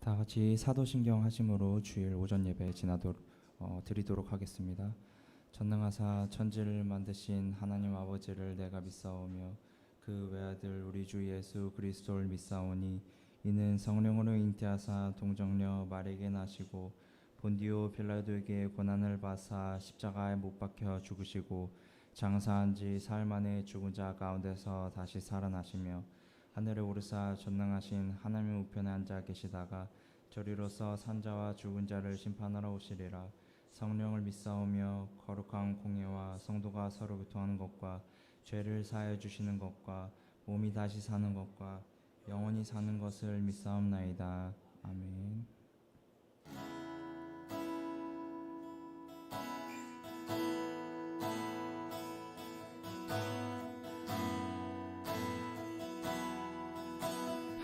다 같이 사도신경 하심으로 주일 오전 예배 드리도록 하겠습니다. 전능하사 천지를 만드신 하나님 아버지를 내가 믿사오며 그 외아들 우리 주 예수 그리스도를 믿사오니 이는 성령으로 잉태하사 동정녀 마리에게 나시고 본디오 빌라도에게 고난을 받사 십자가에 못 박혀 죽으시고 장사한 지 사흘 만에 죽은 자 가운데서 다시 살아나시며 하늘에 오르사 전능하신 하나님 우편에 앉아 계시다가 저리로서 산자와 죽은 자를 심판하러 오시리라. 성령을 믿사오며 거룩한 공예와 성도가 서로 교통하는 것과 죄를 사하여 주시는 것과 몸이 다시 사는 것과 영원히 사는 것을 믿사옵나이다. 아멘.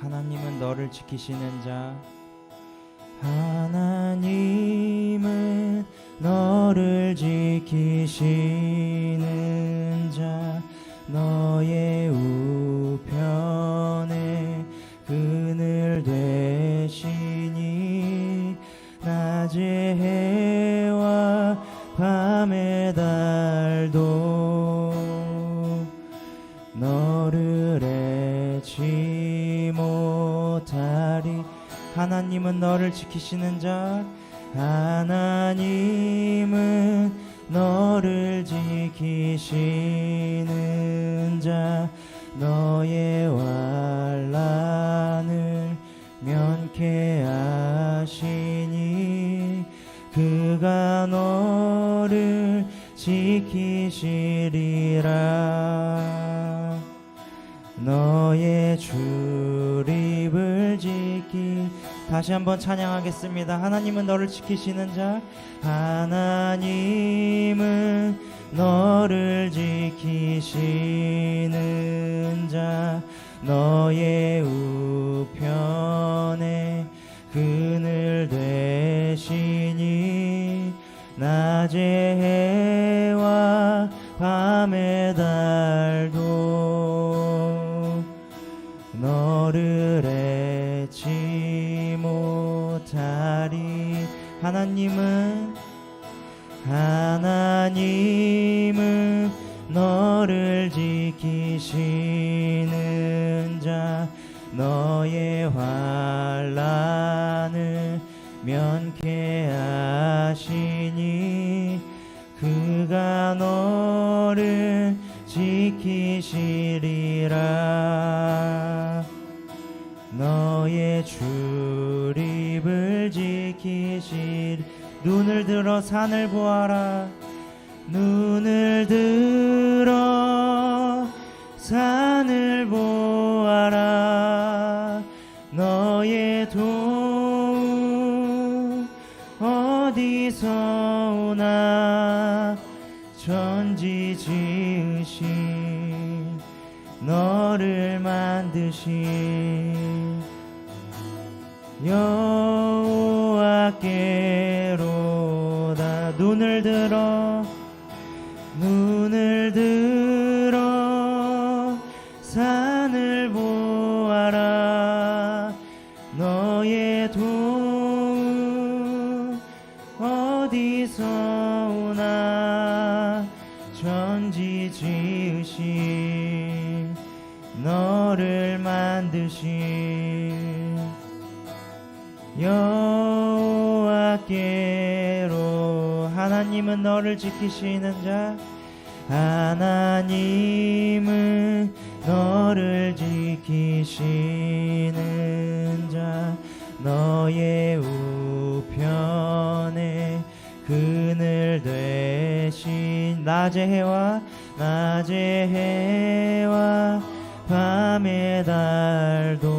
하나님은 너를 지키시는 자, 하나님은 너를 지키시는 자, 너의 우편에 그늘 되시니 낮의 해와 밤의 달도 너를 해치 못하리. 하나님은 너를 지키시는 자, 하나님은 너를 지키시는 자, 너의 환난을 면케하시니 그가 너를 지키시리라. 너의 출입을 지키. 다시 한번 찬양하겠습니다. 하나님은 너를 지키시는 자, 하나님은 너를 지키시는 자, 너의 우편에 그늘 되시니 낮의 해와 밤의 달도 너를 해치 못하리. 하나님은 너를 지키시는 자, 너의 환난을 면케하시니 그가 너를 지키시리라. 너의 출입을 지키시리. 눈을 들어 산을 보아라. 눈을 들어 산을 보아라. 너의 도움 어디서 오나. 천지 지으신 너를 만드신 여호와께로다. 눈을 들어 산을 보아라. 너의 도움 어디서 오나. 천지 지으신 너를 만드신 여호와께로. 하나님은 너를 지키시는 자, 하나님은 너를 지키시는 자, 너의 우편에 그늘 되신 낮의 해와 밤의 달도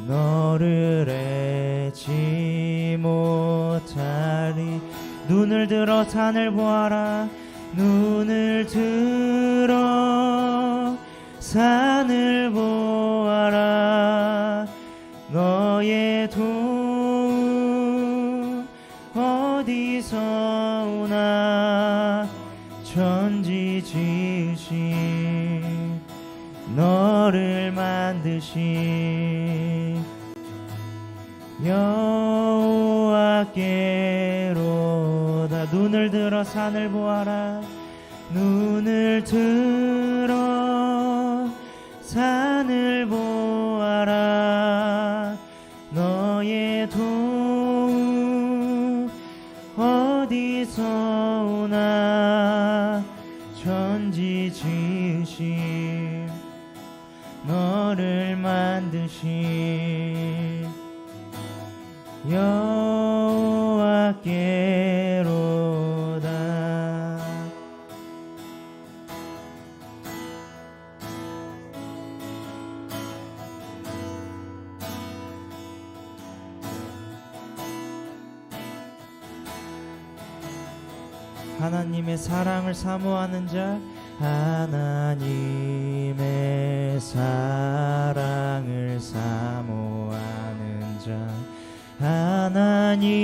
너를 해치 못하리. 눈을 들어 산을 보아라. 눈을 들어 산을 보아라. 너의 도움 어디서 오나. 천지 지으신 너를 만드신 여호와께로다. 눈을 들어 산을 보아라. 눈을 들어 산을 보아라. 너의 도움 어디서 오나. 천지 지으심 너를 만드신 여호와께로다. 하나님의 사랑을 사모하는 자, 하나님의 사랑을 사모하는 자, 하나님의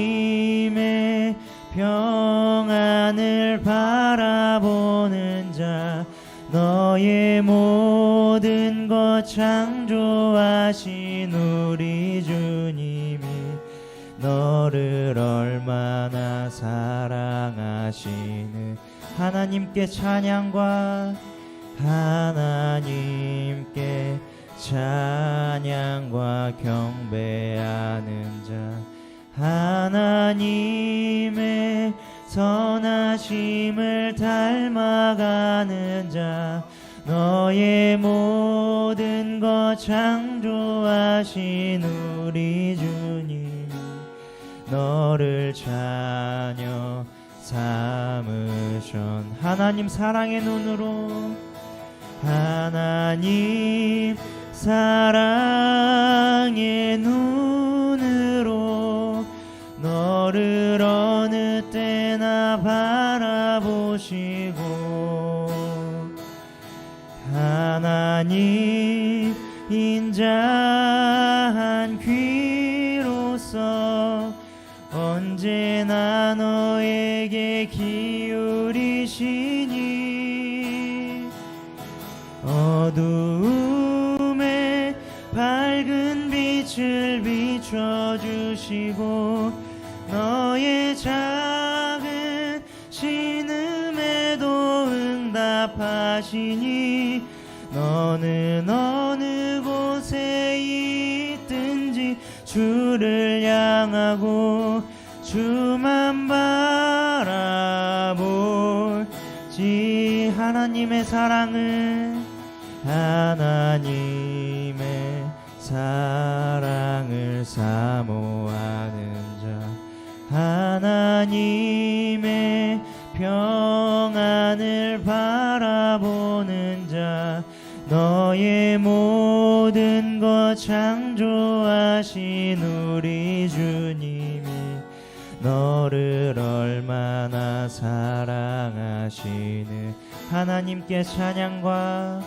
평안을 바라보는 자, 너의 모든 것 창조하신 우리 주님이 너를 얼마나 사랑하시는 하나님께 찬양과 하나님께 찬양과 경배하는 자, 하나님의 선하심을 닮아가는 자, 너의 모든 것 창조하신 우리 주님 너를 자녀 삼으션. 하나님 사랑의 눈으로, 하나님 사랑의 눈으로 너를 어느 때나 바라보시고, 하나님 인자한 귀로서 언제나 너에게 기울이시니, 어두움에 밝은 빛을 비춰주시고 너의 작은 신음에도 응답하시니, 너는 어느 곳에 있든지 주를 향하고 주만 바라볼지. 하나님의 사랑을, 하나님의 사랑을 사모하는 자, 하나님의 평안을 바라보는 자, 너의 모든 것 창조하신 우리 주님이 너를 얼마나 사랑하시는 하나님께 찬양과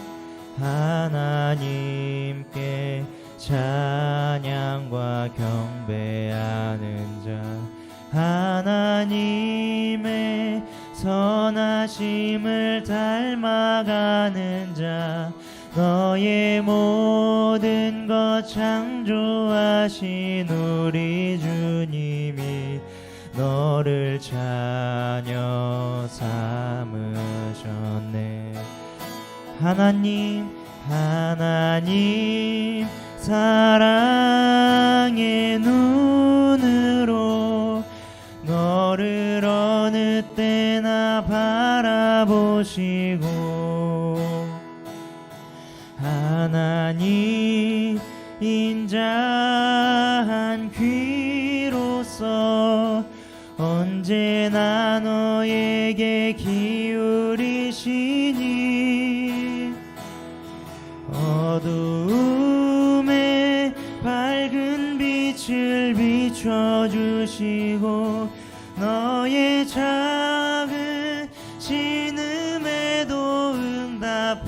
하나님께 찬양과 경배하는 자, 하나님의 선하심을 닮아가는 자, 너의 모든 것 창조하신 우리 주님이 너를 자녀 삼으셨네. 하나님 사랑의 눈으로 너를 어느 때나 바라보시고, 하나님 인자한 귀로서 언제나 너에게 기울이시니, 어두움에 밝은 빛을 비춰주시고 너의 작은 신음에도 응답하시니,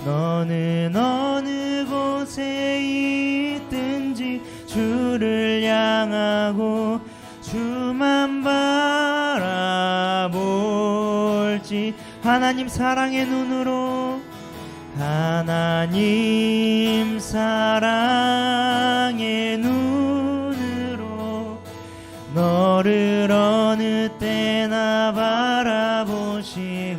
너는 어느 곳에 있든지 주를 향하고 주만 바라볼지. 하나님 사랑의 눈으로, 하나님 사랑의 사랑의 눈으로 너를 어느 때나 바라보시고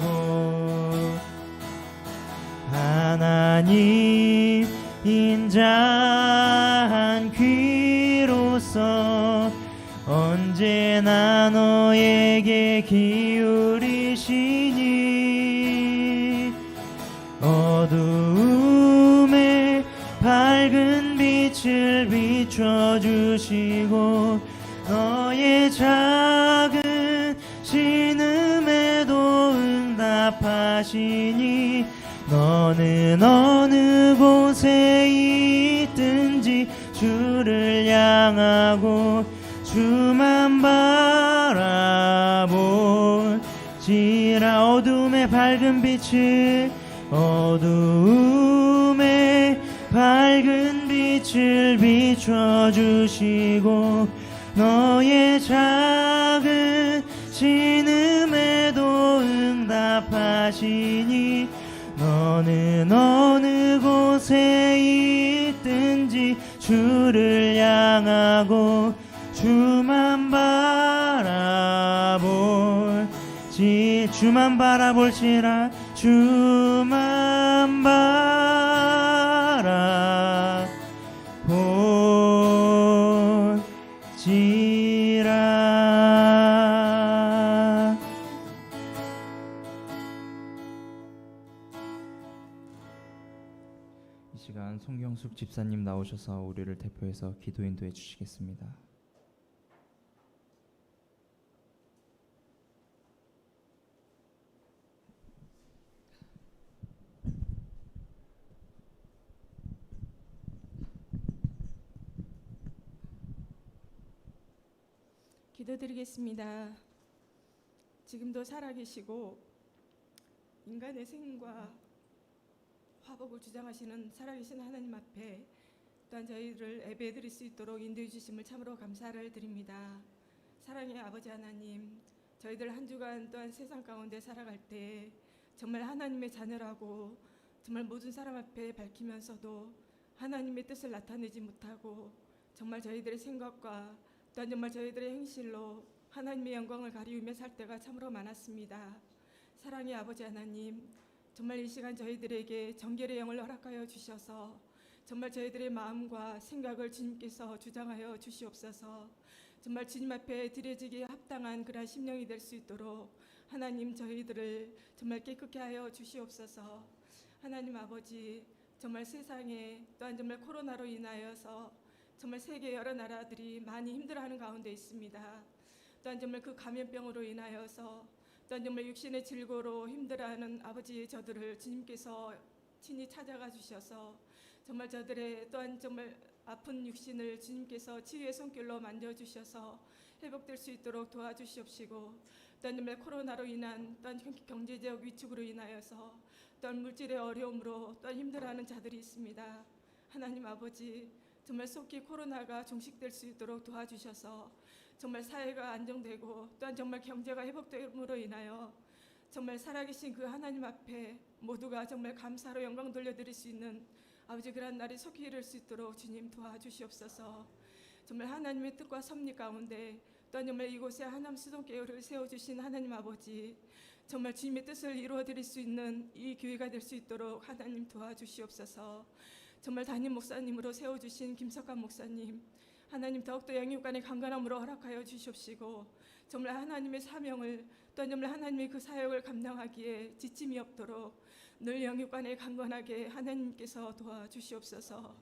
하나님 인자한 귀로서 언제나 너에게 기울이시니 어두움에 밝은 빛을 비춰주시고 너의 작은 신음에도 응답하시니 너는 어느 곳에 있든지 주를 향하고 주만 바라볼지라 어둠의 밝은 빛을 어두움에 밝은 빛을 비춰주시고 너의 작은 신음에도 응답하시니 너는 어느 곳에 있든지 주를 향하고 주만 바라볼지라 주만 바라볼지라. 이 시간 송경숙 집사님 나오셔서 우리를 대표해서 기도 인도해 주시겠습니다. 기도드리겠습니다. 지금도 살아계시고 인간의 생과 화복을 주장하시는 살아계신 하나님 앞에 또한 저희를 예배드릴 수 있도록 인도해 주심을 참으로 감사를 드립니다. 사랑의 아버지 하나님, 저희들 한 주간 또한 세상 가운데 살아갈 때 정말 하나님의 자녀라고 정말 모든 사람 앞에 밝히면서도 하나님의 뜻을 나타내지 못하고 정말 저희들의 생각과 또한 정말 저희들의 행실로 하나님의 영광을 가리우며 살 때가 참으로 많았습니다. 사랑의 아버지 하나님, 정말 이 시간 저희들에게 정결의 영을 허락하여 주셔서 정말 저희들의 마음과 생각을 주님께서 주장하여 주시옵소서. 정말 주님 앞에 드려지기에 합당한 그러한 심령이 될 수 있도록 하나님 저희들을 정말 깨끗게 하여 주시옵소서. 하나님 아버지, 정말 세상에 또한 정말 코로나로 인하여서 정말 세계 여러 나라들이 많이 힘들어하는 가운데 있습니다. 또한 정말 그 감염병으로 인하여서 또한 정말 육신의 질고로 힘들어하는 아버지의 저들을 주님께서 친히 찾아가 주셔서 정말 저들의 또한 정말 아픈 육신을 주님께서 치유의 손길로 만져주셔서 회복될 수 있도록 도와주시옵시고 또한 정말 코로나로 인한 또한 경제적 위축으로 인하여서 또한 물질의 어려움으로 또한 힘들어하는 자들이 있습니다. 하나님 아버지, 정말 속히 코로나가 종식될 수 있도록 도와주셔서 정말 사회가 안정되고 또한 정말 경제가 회복됨으로 인하여 정말 살아계신 그 하나님 앞에 모두가 정말 감사로 영광 돌려드릴 수 있는 아버지 그런 날이 속히 이룰 수 있도록 주님 도와주시옵소서. 정말 하나님의 뜻과 섭리 가운데 또한 정말 이곳에 하남 수동교회를 세워주신 하나님 아버지, 정말 주님의 뜻을 이루어드릴 수 있는 이 교회가 될 수 있도록 하나님 도와주시옵소서. 정말 담임 목사님으로 세워주신 김석환 목사님, 하나님 더욱더 영육간의 강건함으로 허락하여 주시옵시고 정말 하나님의 사명을 또한 정말 하나님의 그 사역을 감당하기에 지침이 없도록 늘 영육간에 강건하게 하나님께서 도와주시옵소서.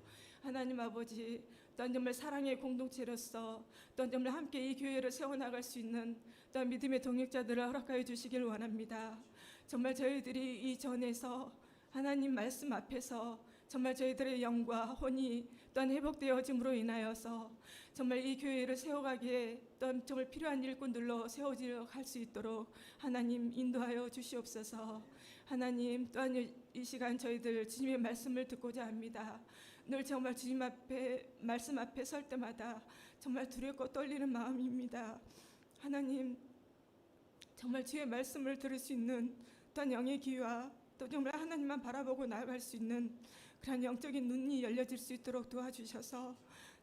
하나님 아버지, 또한 정말 사랑의 공동체로서 또한 정말 함께 이 교회를 세워나갈 수 있는 또한 믿음의 동역자들을 허락하여 주시길 원합니다. 정말 저희들이 이 전에서 하나님 말씀 앞에서 정말 저희들의 영과 혼이 또한 회복되어짐으로 인하여서 정말 이 교회를 세워가기에 또한 정말 필요한 일꾼들로 세워지려 할 수 있도록 하나님 인도하여 주시옵소서. 하나님, 또한 이 시간 저희들 주님의 말씀을 듣고자 합니다. 늘 정말 주님 앞에 말씀 앞에 설 때마다 정말 두렵고 떨리는 마음입니다. 하나님, 정말 주의 말씀을 들을 수 있는 또한 영의 귀와 또 정말 하나님만 바라보고 나아갈 수 있는 그런 영적인 눈이 열려질 수 있도록 도와주셔서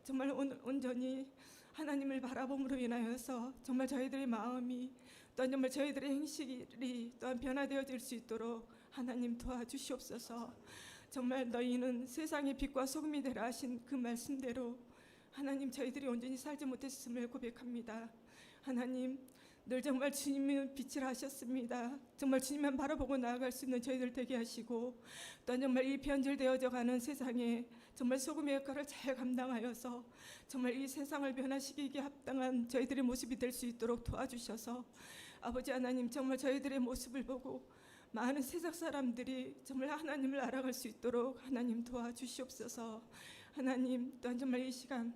정말 온전히 하나님을 바라봄으로 인하여서 정말 저희들의 마음이 또한 정말 저희들의 행실이 또한 변화되어질 수 있도록 하나님 도와주시옵소서. 정말 너희는 세상의 빛과 소금이 되라 하신 그 말씀대로 하나님 저희들이 온전히 살지 못했음을 고백합니다. 하나님 늘 정말 주님은 빛을 하셨습니다. 정말 주님만 바라보고 나아갈 수 있는 저희들 되게 하시고 또한 정말 이 변질되어져 가는 세상에 정말 소금의 역할을 잘 감당하여서 정말 이 세상을 변화시키기에 합당한 저희들의 모습이 될 수 있도록 도와주셔서 아버지 하나님 정말 저희들의 모습을 보고 많은 세상 사람들이 정말 하나님을 알아갈 수 있도록 하나님 도와주시옵소서. 하나님 또한 정말 이 시간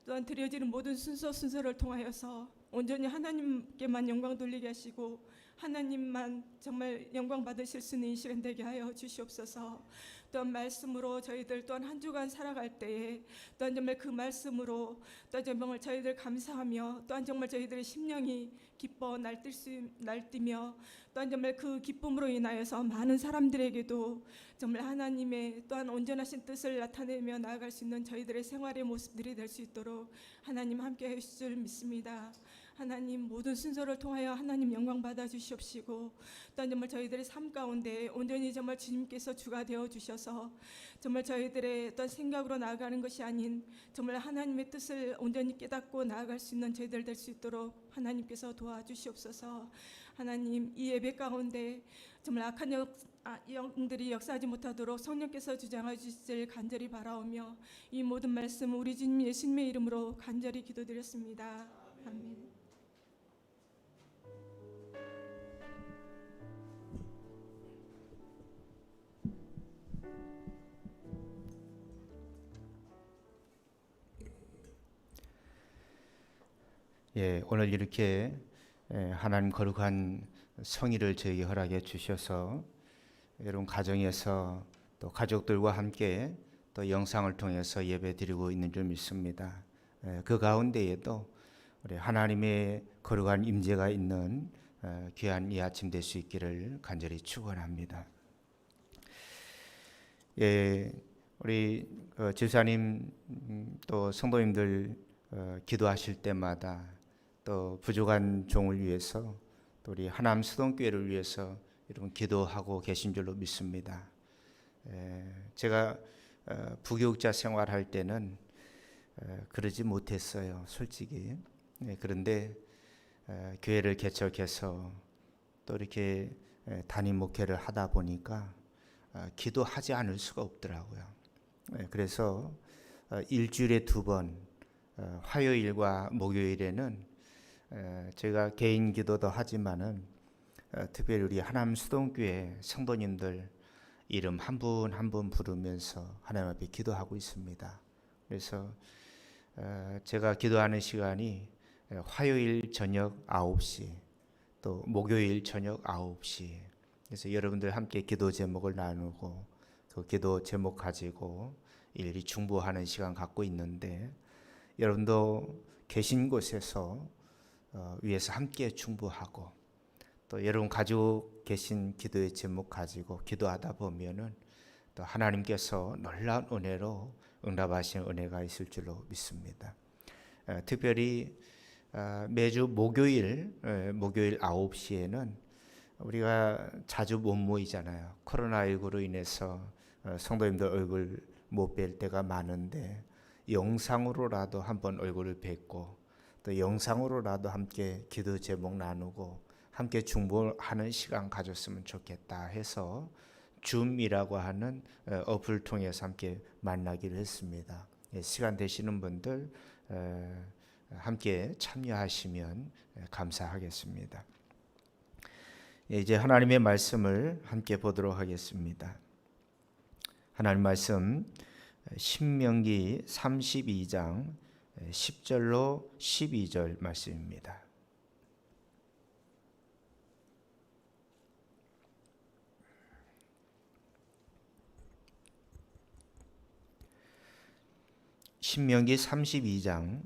또한 드려지는 모든 순서를 통하여서 온전히 하나님께만 영광 돌리게 하시고 하나님만 정말 영광 받으실 수 있는 이 시간 되게 하여 주시옵소서. 또한 말씀으로 저희들 또한 한 주간 살아갈 때에 또한 정말 그 말씀으로 또한 정말 저희들 감사하며 또한 정말 저희들의 심령이 기뻐 날뛰며 또한 정말 그 기쁨으로 인하여서 많은 사람들에게도 정말 하나님의 또한 온전하신 뜻을 나타내며 나아갈 수 있는 저희들의 생활의 모습들이 될 수 있도록 하나님 함께 해주실 줄 믿습니다. 하나님 모든 순서를 통하여 하나님 영광 받아 주시옵시고 또한 정말 저희들의 삶 가운데 온전히 정말 주님께서 주가 되어 주셔서 정말 저희들의 어떤 생각으로 나아가는 것이 아닌 정말 하나님의 뜻을 온전히 깨닫고 나아갈 수 있는 저희들 될 수 있도록 하나님께서 도와주시옵소서. 하나님 이 예배 가운데 정말 악한 영들이 역사하지 못하도록 성령께서 주장해 주실 간절히 바라오며 이 모든 말씀 우리 주님 예수님의 이름으로 간절히 기도드렸습니다. 아멘. 예, 오늘 이렇게 하나님 거룩한 성의를 저에게 허락해 주셔서 여러분 가정에서 또 가족들과 함께 또 영상을 통해서 예배드리고 있는 줄 믿습니다. 그 가운데에도 우리 하나님의 거룩한 임재가 있는 귀한 이 아침 될 수 있기를 간절히 축원합니다. 예, 우리 집사님 또 성도님들 기도하실 때마다 또 부족한 종을 위해서 또 우리 하남 수동교회를 위해서 여러분 기도하고 계신 줄로 믿습니다. 제가 부교육자 생활할 때는 그러지 못했어요, 솔직히. 그런데 교회를 개척해서 또 이렇게 담임 목회를 하다 보니까 기도하지 않을 수가 없더라고요. 그래서 일주일에 2번 화요일과 목요일에는 제가 개인 기도도 하지만은 특별히 우리 하남 수동교회 성도님들 이름 한 분 한 분 부르면서 하나님 앞에 기도하고 있습니다. 그래서 제가 기도하는 시간이 화요일 저녁 9시 또 목요일 저녁 9시. 그래서 여러분들 함께 기도 제목을 나누고 그 기도 제목 가지고 일일이 중보하는 시간 갖고 있는데 여러분도 계신 곳에서 위에서 함께 중보하고 또 여러분 가지고 계신 기도의 제목 가지고 기도하다 보면은 또 하나님께서 놀라운 은혜로 응답하시는 은혜가 있을 줄로 믿습니다. 특별히 매주 목요일 9시에는 우리가 자주 못 모이잖아요. 코로나19로 인해서 성도님들 얼굴 못 뵐 때가 많은데 영상으로라도 한번 얼굴을 뵙고 또 영상으로라도 함께 기도 제목 나누고 함께 중보하는 시간 가졌으면 좋겠다 해서 줌이라고 하는 어플을 통해서 함께 만나기로 했습니다. 시간 되시는 분들 함께 참여하시면 감사하겠습니다. 이제 하나님의 말씀을 함께 보도록 하겠습니다. 하나님 말씀 신명기 32장 10절로 12절 말씀입니다. 신명기 32장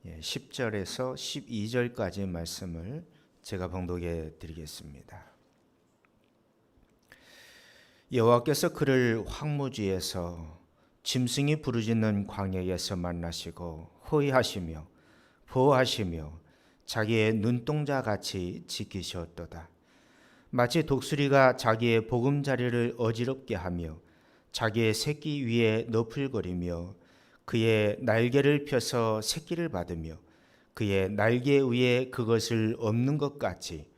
10절에서 12절까지의 말씀을 제가 봉독해 드리겠습니다. 여호와께서 그를 황무지에서 짐승이 부르짖는 광야에서 만나시고 호위하시며 보호하시며 자기의 눈동자 같이 지키셨도다. 마치 독수리가 자기의 보금자리를 어지럽게 하며 자기의 새끼 위에 너풀거리며 그의 날개를 펴서 새끼를 받으며 그의 날개 위에 그것을 엎는 것 같이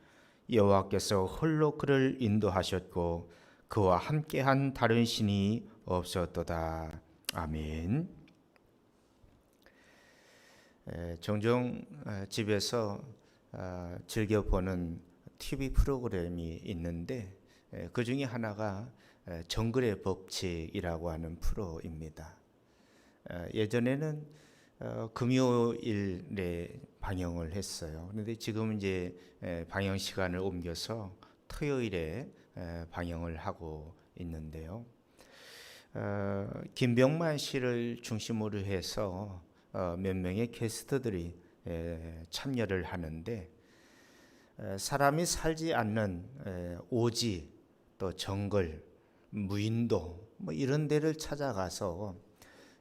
여호와께서 홀로 그를 인도하셨고 그와 함께한 다른 신이 없었도다. 아멘. 종종 집에서 즐겨 보는 TV 프로그램이 있는데 그 중에 하나가 정글의 법칙이라고 하는 프로입니다. 예전에는 금요일에 방영을 했어요. 그런데 지금 이제 방영 시간을 옮겨서 토요일에 방영을 하고 있는데요. 김병만 씨를 중심으로 해서 몇 명의 게스트들이 참여를 하는데 사람이 살지 않는 오지 또 정글, 무인도 뭐 이런 데를 찾아가서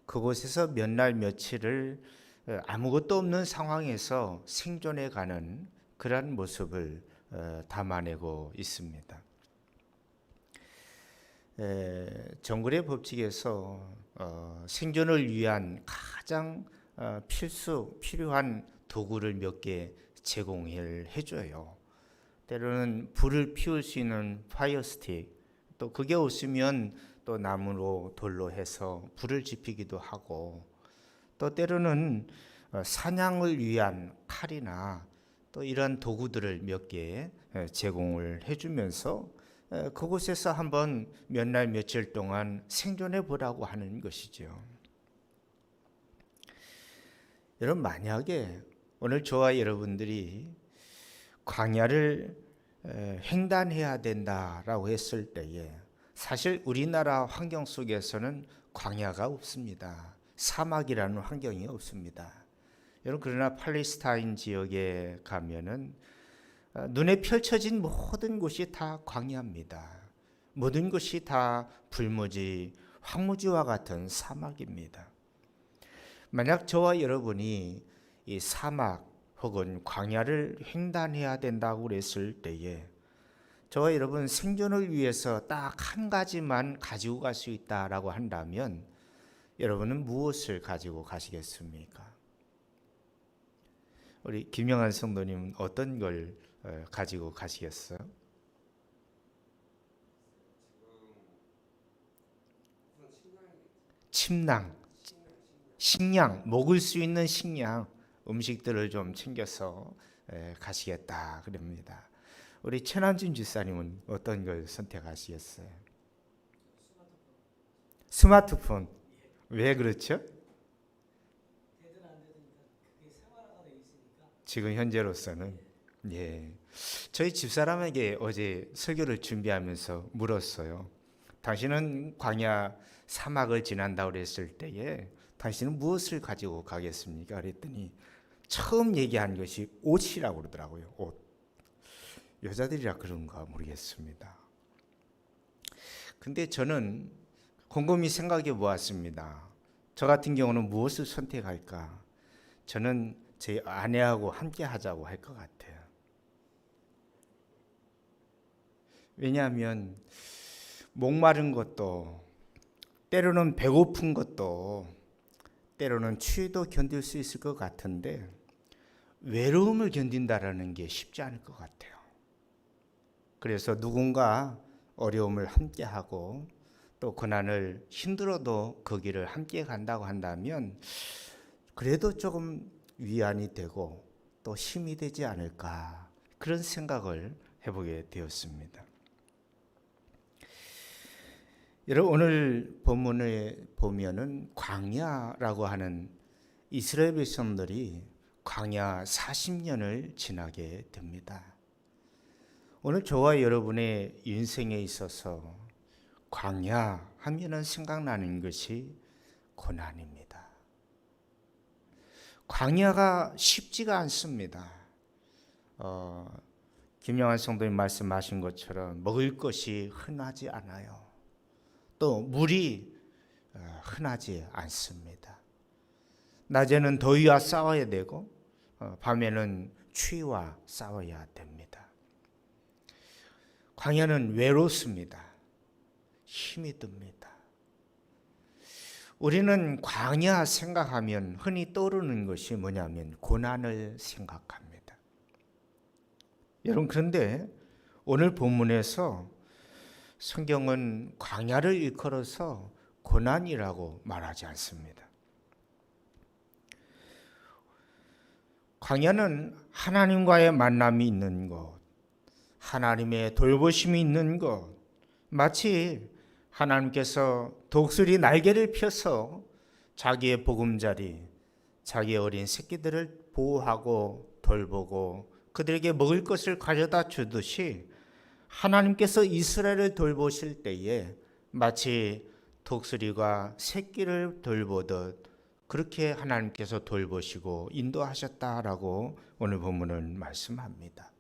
그곳에서 몇 날 며칠을 아무것도 없는 상황에서 생존해 가는 그러한 모습을 담아내고 있습니다. 정글의 법칙에서 생존을 위한 가장 필요한 도구를 몇 개 제공을 해줘요. 때로는 불을 피울 수 있는 파이어 스틱, 또 그게 없으면 또 나무로 돌로 해서 불을 지피기도 하고, 또 때로는 사냥을 위한 칼이나 또 이런 도구들을 몇 개 제공을 해주면서 그곳에서 한번 몇 날 며칠 동안 생존해 보라고 하는 것이죠. 여러분, 만약에 오늘 저와 여러분들이 광야를 횡단해야 된다라고 했을 때에 사실 우리나라 환경 속에서는 광야가 없습니다. 사막이라는 환경이 없습니다. 여러분, 그러나 팔레스타인 지역에 가면은 눈에 펼쳐진 모든 곳이 다 광야입니다. 모든 것이 다 불모지, 황무지와 같은 사막입니다. 만약 저와 여러분이 이 사막 혹은 광야를 횡단해야 된다고 그랬을 때에 저와 여러분 생존을 위해서 딱 한 가지만 가지고 갈 수 있다라고 한다면 여러분은 무엇을 가지고 가시겠습니까? 우리 김영환 성도님은 어떤 걸 가지고 가시겠어요? 침낭, 식량, 먹을 수 있는 식량, 음식들을 좀 챙겨서 가시겠다 그럽니다. 우리 최남진 집사님은 어떤 걸 선택하시겠어요? 스마트폰. 왜 그렇죠? 지금 현재로서는 저희 집사람에게 어제 설교를 준비하면서 물었어요. 당신은 광야 사막을 지난다고 그랬을 때에 당신은 무엇을 가지고 가겠습니까? 그랬더니 처음 얘기한 것이 옷이라고 그러더라고요. 옷. 여자들이라 그런가 모르겠습니다. 근데 저는 곰곰이 생각해 보았습니다. 저 같은 경우는 무엇을 선택할까? 저는 제 아내하고 함께 하자고 할 것 같아요. 왜냐하면 목마른 것도, 때로는 배고픈 것도, 때로는 추위도 견딜 수 있을 것 같은데 외로움을 견딘다라는 게 쉽지 않을 것 같아요. 그래서 누군가 어려움을 함께 하고 또 고난을 힘들어도 그 길을 함께 간다고 한다면 그래도 조금 위안이 되고 또 힘이 되지 않을까, 그런 생각을 해보게 되었습니다. 여러분, 오늘 본문에 보면은 광야라고 하는 이스라엘 백성들이 광야 40년을 지나게 됩니다. 오늘 저와 여러분의 인생에 있어서 광야 하면은 생각나는 것이 고난입니다. 광야가 쉽지가 않습니다. 김영환 성도님 말씀하신 것처럼 먹을 것이 흔하지 않아요. 또 물이 흔하지 않습니다. 낮에는 더위와 싸워야 되고 밤에는 추위와 싸워야 됩니다. 광야는 외롭습니다. 힘이 듭니다. 우리는 광야 생각하면 흔히 떠오르는 것이 뭐냐면 고난을 생각합니다. 여러분, 그런데 오늘 본문에서 성경은 광야를 일컬어서 고난이라고 말하지 않습니다. 광야는 하나님과의 만남이 있는 곳, 하나님의 돌보심이 있는 곳, 마치 하나님께서 독수리 날개를 펴서 자기의 보금자리, 자기의 어린 새끼들을 보호하고 돌보고 그들에게 먹을 것을 가져다 주듯이 하나님께서 이스라엘을 돌보실 때에 마치 독수리가 새끼를 돌보듯 그렇게 하나님께서 돌보시고 인도하셨다라고 오늘 본문은 말씀합니다.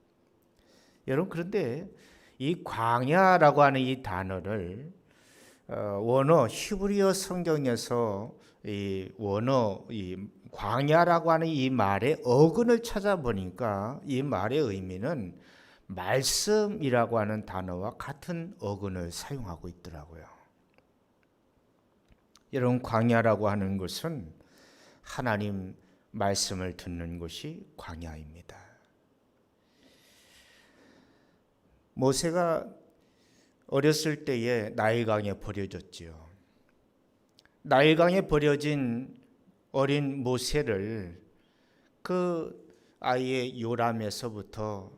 여러분, 그런데 이 광야라고 하는 이 단어를 원어 히브리어 성경에서 이 광야라고 하는 이 말의 어근을 찾아보니까 이 말의 의미는 말씀이라고 하는 단어와 같은 어근을 사용하고 있더라고요. 여러분, 광야라고 하는 것은 하나님 말씀을 듣는 곳이 광야입니다. 모세가 어렸을 때에 나일강에 버려졌지요. 나일강에 버려진 어린 모세를 그 아이의 요람에서부터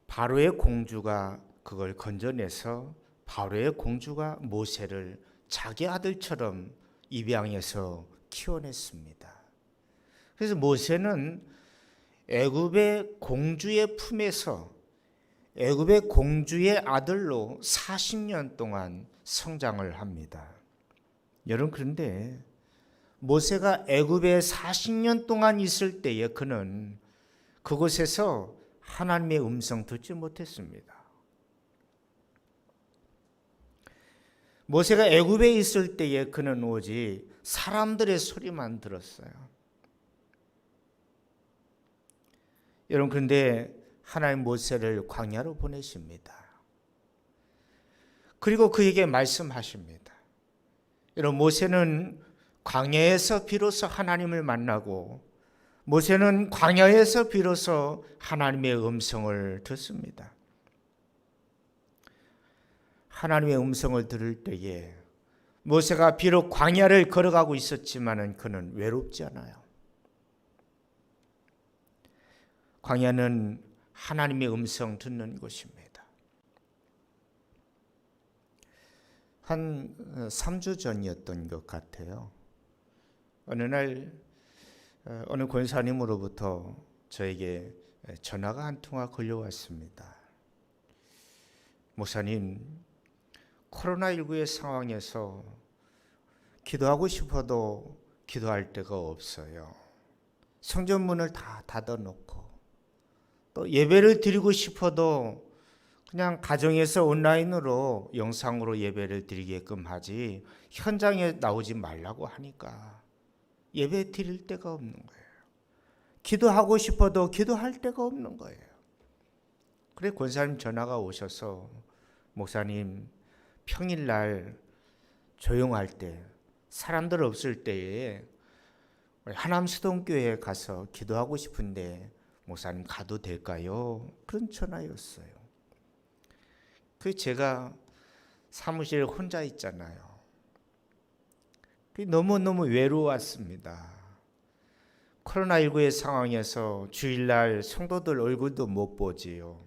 바로의 공주가 그걸 건져내서 바로의 공주가 모세를 자기 아들처럼 입양해서 키워냈습니다. 그래서 모세는 애굽의 공주의 품에서 애굽의 공주의 아들로 40년 동안 성장을 합니다. 여러분, 그런데 모세가 애굽에 40년 동안 있을 때에 그는 그곳에서 하나님의 음성 듣지 못했습니다. 모세가 애굽에 있을 때에 그는 오직 사람들의 소리만 들었어요. 여러분, 그런데 하나님 모세를 광야로 보내십니다. 그리고 그에게 말씀하십니다. 여러분, 모세는 광야에서 비로소 하나님을 만나고 모세는 광야에서 비로소 하나님의 음성을 듣습니다. 하나님의 음성을 들을 때에 모세가 비록 광야를 걸어가고 있었지만 그는 외롭지 않아요. 광야는 하나님의 음성 듣는 곳입니다. 한 3주 전이었던 것 같아요. 어느 날 어느 권사님으로부터 저에게 전화가 한 통화 걸려왔습니다. 목사님, 코로나19의 상황에서 기도하고 싶어도 기도할 데가 없어요. 성전 문을 다 닫아놓고 또 예배를 드리고 싶어도 그냥 가정에서 온라인으로 영상으로 예배를 드리게끔 하지 현장에 나오지 말라고 하니까 예배 드릴 데가 없는 거예요. 기도하고 싶어도 기도할 데가 없는 거예요. 그래 권사님 전화가 오셔서 목사님 평일날 조용할 때 사람들 없을 때에 하남수동교회에 가서 기도하고 싶은데 목사님 가도 될까요? 그런 전화였어요. 그 제가 사무실에 혼자 있잖아요. 너무너무 외로웠습니다. 코로나19의 상황에서 주일날 성도들 얼굴도 못 보지요.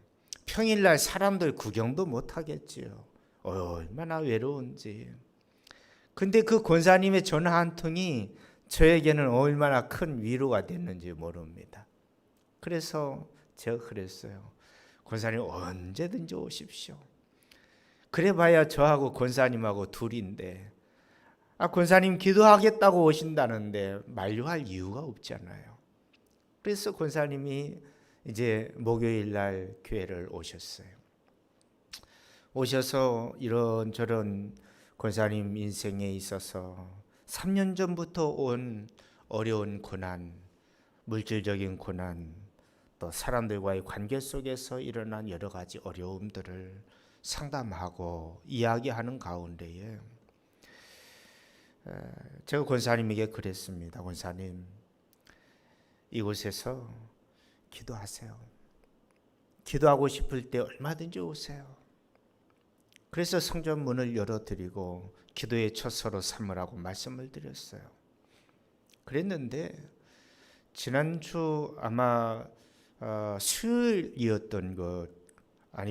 평일날 사람들 구경도 못 하겠지요. 얼마나 외로운지. 근데 그 권사님의 전화 한 통이 저에게는 얼마나 큰 위로가 됐는지 모릅니다. 그래서 제가 그랬어요. 권사님 언제든지 오십시오. 그래봐야 저하고 권사님하고 둘인데 권사님 기도하겠다고 오신다는데 만류할 이유가 없잖아요. 그래서 권사님이 이제 목요일 날 교회를 오셨어요. 오셔서 이런저런 권사님 인생에 있어서 3년 전부터 온 어려운 고난, 물질적인 고난, 또 사람들과의 관계 속에서 일어난 여러 가지 어려움들을 상담하고 이야기하는 가운데에 제가 권사님에게 그랬습니다. 권사님, 이곳에서 기도하세요. 기도하고 싶을 때 얼마든지 오세요. 그래서 성전 문을 열어드리고 기도의 처소로 삼으라고 말씀을 드렸어요. 그랬는데 지난주 아마 수요일이었던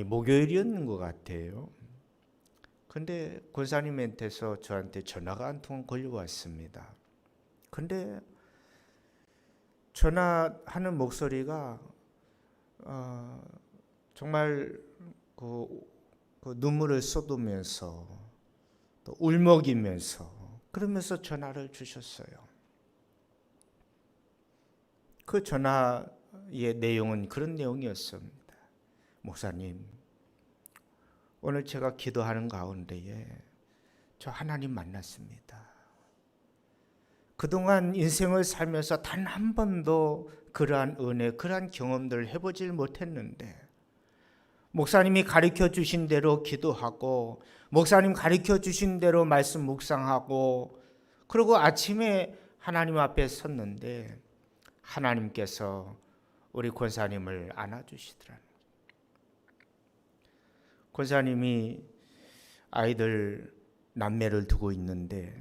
목요일이었는 것 같아요. 근데 권사님한테서 저한테 전화가 한 통 걸려왔습니다. 근데 전화하는 목소리가 정말 그 눈물을 쏟으면서 또 울먹이면서 그러면서 전화를 주셨어요. 그 전화의 내용은 그런 내용이었습니다. 목사님, 오늘 제가 기도하는 가운데에 저 하나님 만났습니다. 그동안 인생을 살면서 단 한 번도 그러한 은혜, 그러한 경험들을 해보질 못했는데 목사님이 가르쳐 주신 대로 기도하고 목사님 가르쳐 주신 대로 말씀 묵상하고 그리고 아침에 하나님 앞에 섰는데 하나님께서 우리 권사님을 안아주시더라는 거예요. 권사님이 아이들 남매를 두고 있는데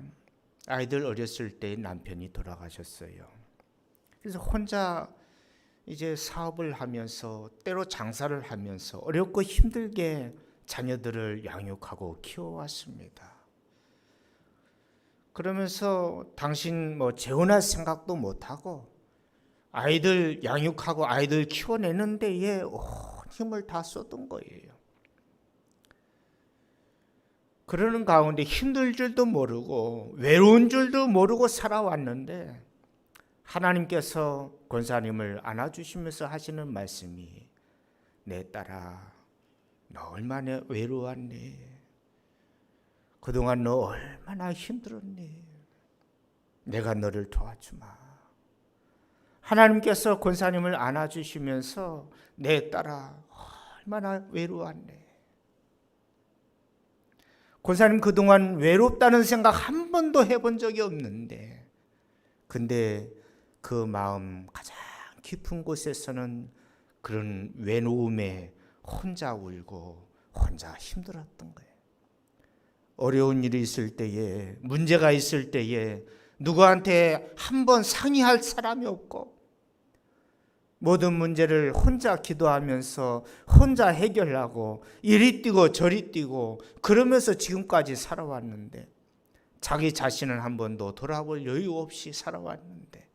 아이들 어렸을 때 남편이 돌아가셨어요. 그래서 혼자 이제 사업을 하면서 때로 장사를 하면서 어렵고 힘들게 자녀들을 양육하고 키워왔습니다. 그러면서 당신 재혼할 생각도 못하고 아이들 양육하고 아이들 키워내는 데에 온 힘을 다 쏟은 거예요. 그러는 가운데 힘들 줄도 모르고 외로운 줄도 모르고 살아왔는데 하나님께서 권사님을 안아주시면서 하시는 말씀이 내 딸아, 너 얼마나 외로웠니? 그동안 너 얼마나 힘들었니? 내가 너를 도와주마. 하나님께서 권사님을 안아주시면서 내 딸아, 얼마나 외로웠니? 권사님 그동안 외롭다는 생각 한 번도 해본 적이 없는데 근데 그 마음 가장 깊은 곳에서는 그런 외로움에 혼자 울고 혼자 힘들었던 거예요. 어려운 일이 있을 때에 문제가 있을 때에 누구한테 한 번 상의할 사람이 없고 모든 문제를 혼자 기도하면서 혼자 해결하고 이리 뛰고 저리 뛰고 그러면서 지금까지 살아왔는데 자기 자신을 한 번도 돌아볼 여유 없이 살아왔는데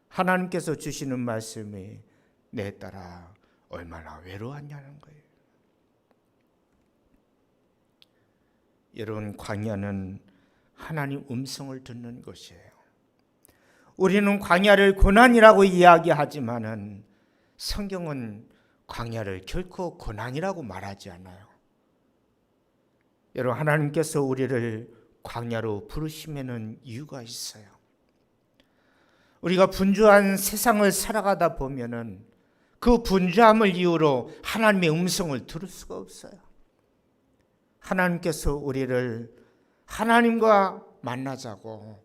하나님께서 주시는 말씀이 내 딸아 얼마나 외로웠냐는 거예요. 여러분, 광야는 하나님 음성을 듣는 것이에요. 우리는 광야를 고난이라고 이야기하지만은 성경은 광야를 결코 고난이라고 말하지 않아요. 여러분, 하나님께서 우리를 광야로 부르시면은 이유가 있어요. 우리가 분주한 세상을 살아가다 보면은 그 분주함을 이유로 하나님의 음성을 들을 수가 없어요. 하나님께서 우리를 하나님과 만나자고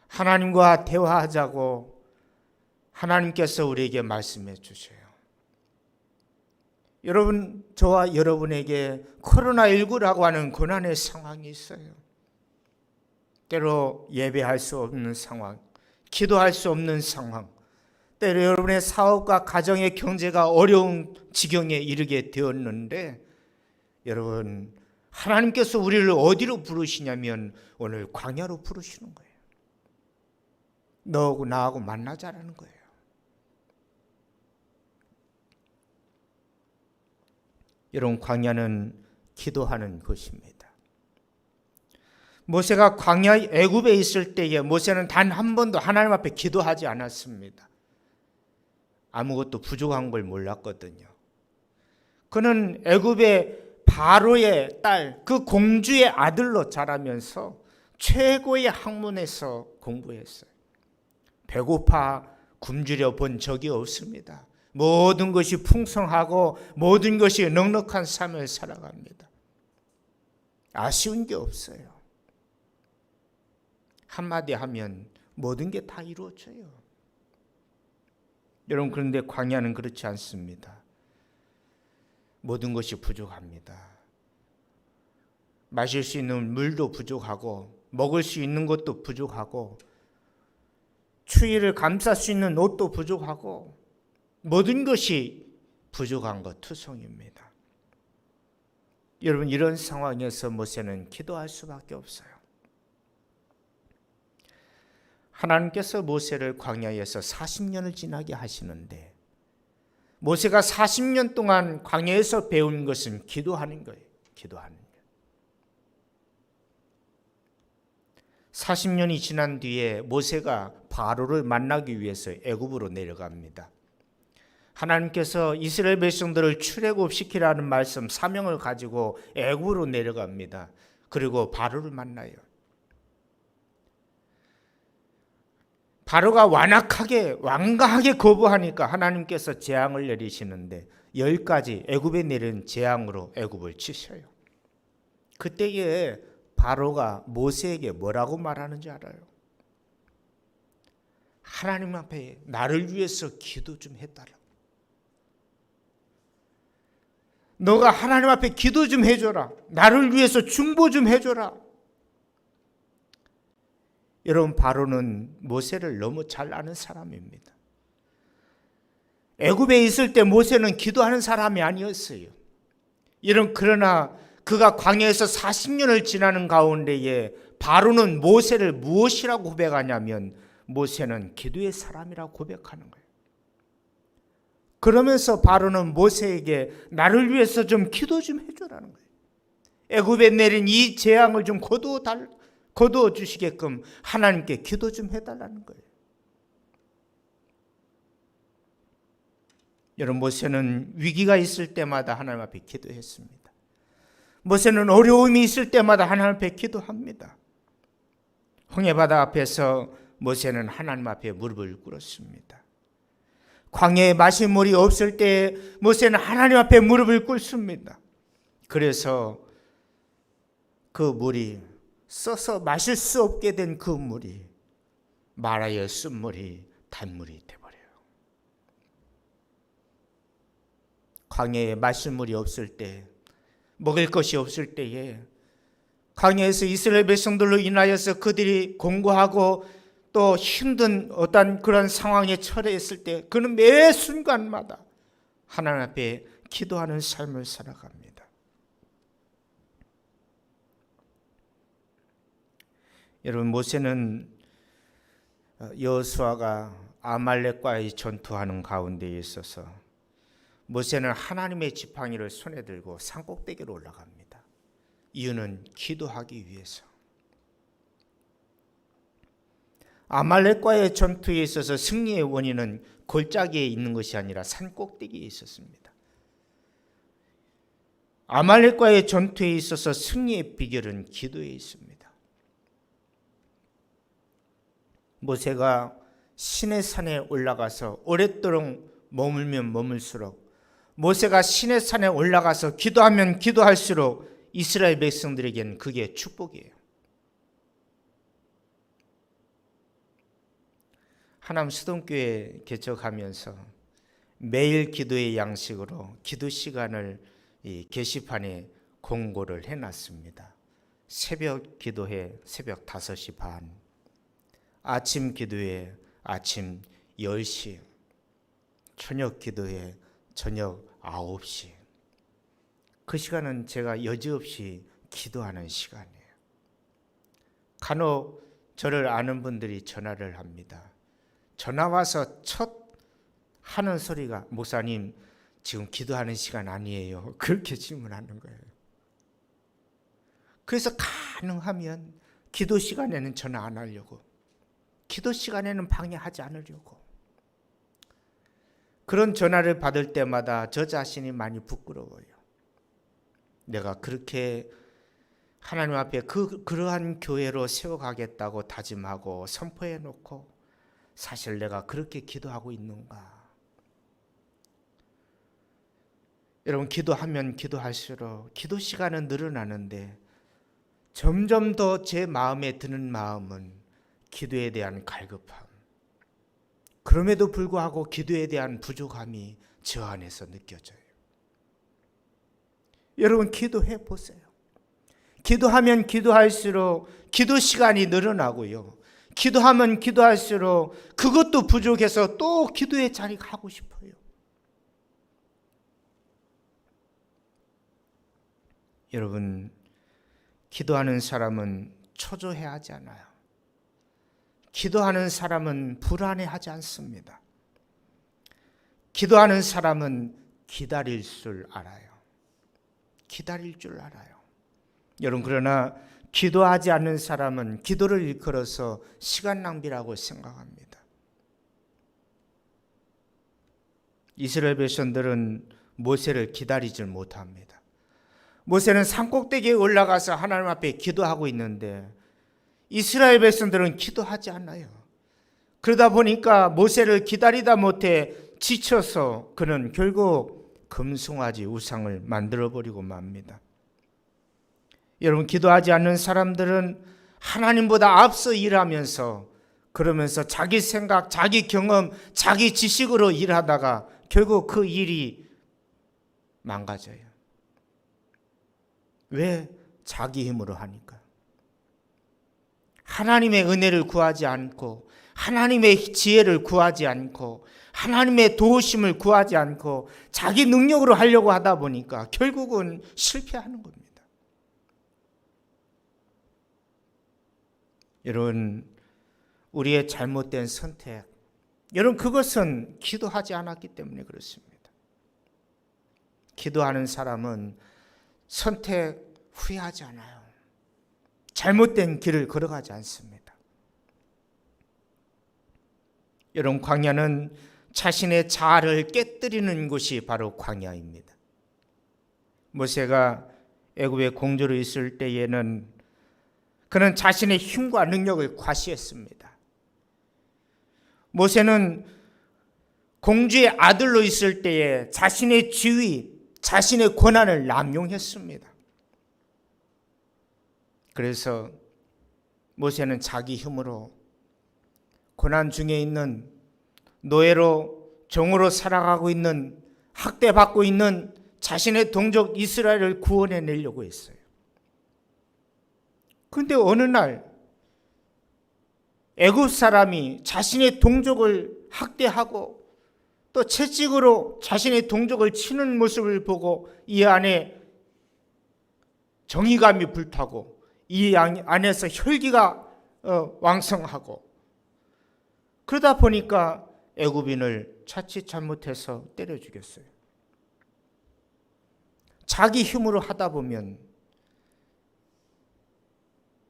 하나님과 대화하자고 하나님께서 우리에게 말씀해 주셔요. 여러분, 저와 여러분에게 코로나19라고 하는 고난의 상황이 있어요. 때로 예배할 수 없는 상황, 기도할 수 없는 상황, 때로 여러분의 사업과 가정의 경제가 어려운 지경에 이르게 되었는데 여러분, 하나님께서 우리를 어디로 부르시냐면 오늘 광야로 부르시는 거예요. 너하고 나하고 만나자라는 거예요. 여러분, 광야는 기도하는 것입니다. 모세가 광야 애굽에 있을 때에 모세는 단 한 번도 하나님 앞에 기도하지 않았습니다. 아무것도 부족한 걸 몰랐거든요. 그는 애굽의 바로의 딸, 그 공주의 아들로 자라면서 최고의 학문에서 공부했어요. 배고파 굶주려 본 적이 없습니다. 모든 것이 풍성하고 모든 것이 넉넉한 삶을 살아갑니다. 아쉬운 게 없어요. 한마디 하면 모든 게 다 이루어져요. 여러분, 그런데 광야는 그렇지 않습니다. 모든 것이 부족합니다. 마실 수 있는 물도 부족하고 먹을 수 있는 것도 부족하고 추위를 감쌀 수 있는 옷도 부족하고 모든 것이 부족한 것 투성입니다. 여러분, 이런 상황에서 모세는 기도할 수밖에 없어요. 하나님께서 모세를 광야에서 40년을 지나게 하시는데 모세가 40년 동안 광야에서 배운 것은 기도하는 거예요. 기도하는 거예요. 40년이 지난 뒤에 모세가 바로를 만나기 위해서 애굽으로 내려갑니다. 하나님께서 이스라엘 백성들을 출애굽시키라는 말씀 사명을 가지고 애굽으로 내려갑니다. 그리고 바로를 만나요. 바로가 완강하게 거부하니까 하나님께서 재앙을 내리시는데 10가지 애굽에 내린 재앙으로 애굽을 치셔요. 그때에 바로가 모세에게 뭐라고 말하는지 알아요? 하나님 앞에 나를 위해서 기도 좀 해달라. 너가 하나님 앞에 기도 좀 해줘라. 나를 위해서 중보 좀 해줘라. 여러분, 바로는 모세를 너무 잘 아는 사람입니다. 애굽에 있을 때 모세는 기도하는 사람이 아니었어요. 그러나 그가 광야에서 40년을 지나는 가운데에 바로는 모세를 무엇이라고 고백하냐면 모세는 기도의 사람이라고 고백하는 거예요. 그러면서 바로는 모세에게 나를 위해서 좀 기도 좀 해줘라는 거예요. 애굽에 내린 이 재앙을 좀 거두어 주시게끔 하나님께 기도 좀 해달라는 거예요. 여러분, 모세는 위기가 있을 때마다 하나님 앞에 기도했습니다. 모세는 어려움이 있을 때마다 하나님 앞에 기도합니다. 홍해바다 앞에서 모세는 하나님 앞에 무릎을 꿇었습니다. 광야에 마실 물이 없을 때 모세는 하나님 앞에 무릎을 꿇습니다. 그래서 그 물이 써서 마실 수 없게 된 그 물이 마라의 쓴물이 단물이 되어버려요. 광야에 마실 물이 없을 때, 먹을 것이 없을 때에 광야에서 이스라엘 백성들로 인하여서 그들이 공고하고 또 힘든 어떤 그런 상황에 처해있을 때 그는 매 순간마다 하나님 앞에 기도하는 삶을 살아갑니다. 여러분, 모세는 여호수아가 아말렉과의 전투하는 가운데에 있어서 모세는 하나님의 지팡이를 손에 들고 산꼭대기로 올라갑니다. 이유는 기도하기 위해서. 아말렉과의 전투에 있어서 승리의 원인은 골짜기에 있는 것이 아니라 산꼭대기에 있었습니다. 아말렉과의 전투에 있어서 승리의 비결은 기도에 있습니다. 모세가 시내 산에 올라가서 오랫도록 머물면 머물수록 모세가 시내 산에 올라가서 기도하면 기도할수록 이스라엘 백성들에게는 그게 축복이에요. 하남 수동교회 개척하면서 매일 기도의 양식으로 기도 시간을 이 게시판에 공고를 해놨습니다. 새벽 기도회 새벽 5시 반, 아침 기도회 아침 10시, 저녁 기도회 저녁 9시. 그 시간은 제가 여지없이 기도하는 시간이에요. 간혹 저를 아는 분들이 전화를 합니다. 전화 와서 첫 하는 소리가 목사님 지금 기도하는 시간 아니에요. 그렇게 질문하는 거예요. 그래서 가능하면 기도 시간에는 전화 안 하려고, 기도 시간에는 방해하지 않으려고. 그런 전화를 받을 때마다 저 자신이 많이 부끄러워요. 내가 그렇게 하나님 앞에 그러한 교회로 세워가겠다고 다짐하고 선포해 놓고 사실 내가 그렇게 기도하고 있는가? 여러분, 기도하면 기도할수록 기도 시간은 늘어나는데 점점 더 제 마음에 드는 마음은 기도에 대한 갈급함, 그럼에도 불구하고 기도에 대한 부족함이 저 안에서 느껴져요. 여러분, 기도해 보세요. 기도하면 기도할수록 기도 시간이 늘어나고요. 기도하면 기도할수록 그것도 부족해서 또 기도의 자리 가고 싶어요. 여러분, 기도하는 사람은 초조해하지 않아요. 기도하는 사람은 불안해하지 않습니다. 기도하는 사람은 기다릴 줄 알아요. 기다릴 줄 알아요. 여러분, 그러나 기도하지 않는 사람은 기도를 일컬어서 시간 낭비라고 생각합니다. 이스라엘 백성들은 모세를 기다리질 못합니다. 모세는 산꼭대기에 올라가서 하나님 앞에 기도하고 있는데 이스라엘 백성들은 기도하지 않아요. 그러다 보니까 모세를 기다리다 못해 지쳐서 그는 결국 금송아지 우상을 만들어버리고 맙니다. 여러분, 기도하지 않는 사람들은 하나님보다 앞서 일하면서 그러면서 자기 생각, 자기 경험, 자기 지식으로 일하다가 결국 그 일이 망가져요. 왜? 자기 힘으로 하니까. 하나님의 은혜를 구하지 않고 하나님의 지혜를 구하지 않고 하나님의 도우심을 구하지 않고 자기 능력으로 하려고 하다 보니까 결국은 실패하는 겁니다. 여러분, 우리의 잘못된 선택, 여러분, 그것은 기도하지 않았기 때문에 그렇습니다. 기도하는 사람은 선택 후회하지 않아요. 잘못된 길을 걸어가지 않습니다. 여러분, 광야는 자신의 자아를 깨뜨리는 곳이 바로 광야입니다. 모세가 애굽의 공주로 있을 때에는 그는 자신의 힘과 능력을 과시했습니다. 모세는 공주의 아들로 있을 때에 자신의 지위, 자신의 권한을 남용했습니다. 그래서 모세는 자기 힘으로 고난 중에 있는 노예로 종으로 살아가고 있는 학대받고 있는 자신의 동족 이스라엘을 구원해 내려고 했어요. 그런데 어느 날 애굽 사람이 자신의 동족을 학대하고 또 채찍으로 자신의 동족을 치는 모습을 보고 이 안에 정의감이 불타고 이 안에서 혈기가 왕성하고 그러다 보니까 애굽인을 자칫 잘못해서 때려 죽였어요. 자기 힘으로 하다 보면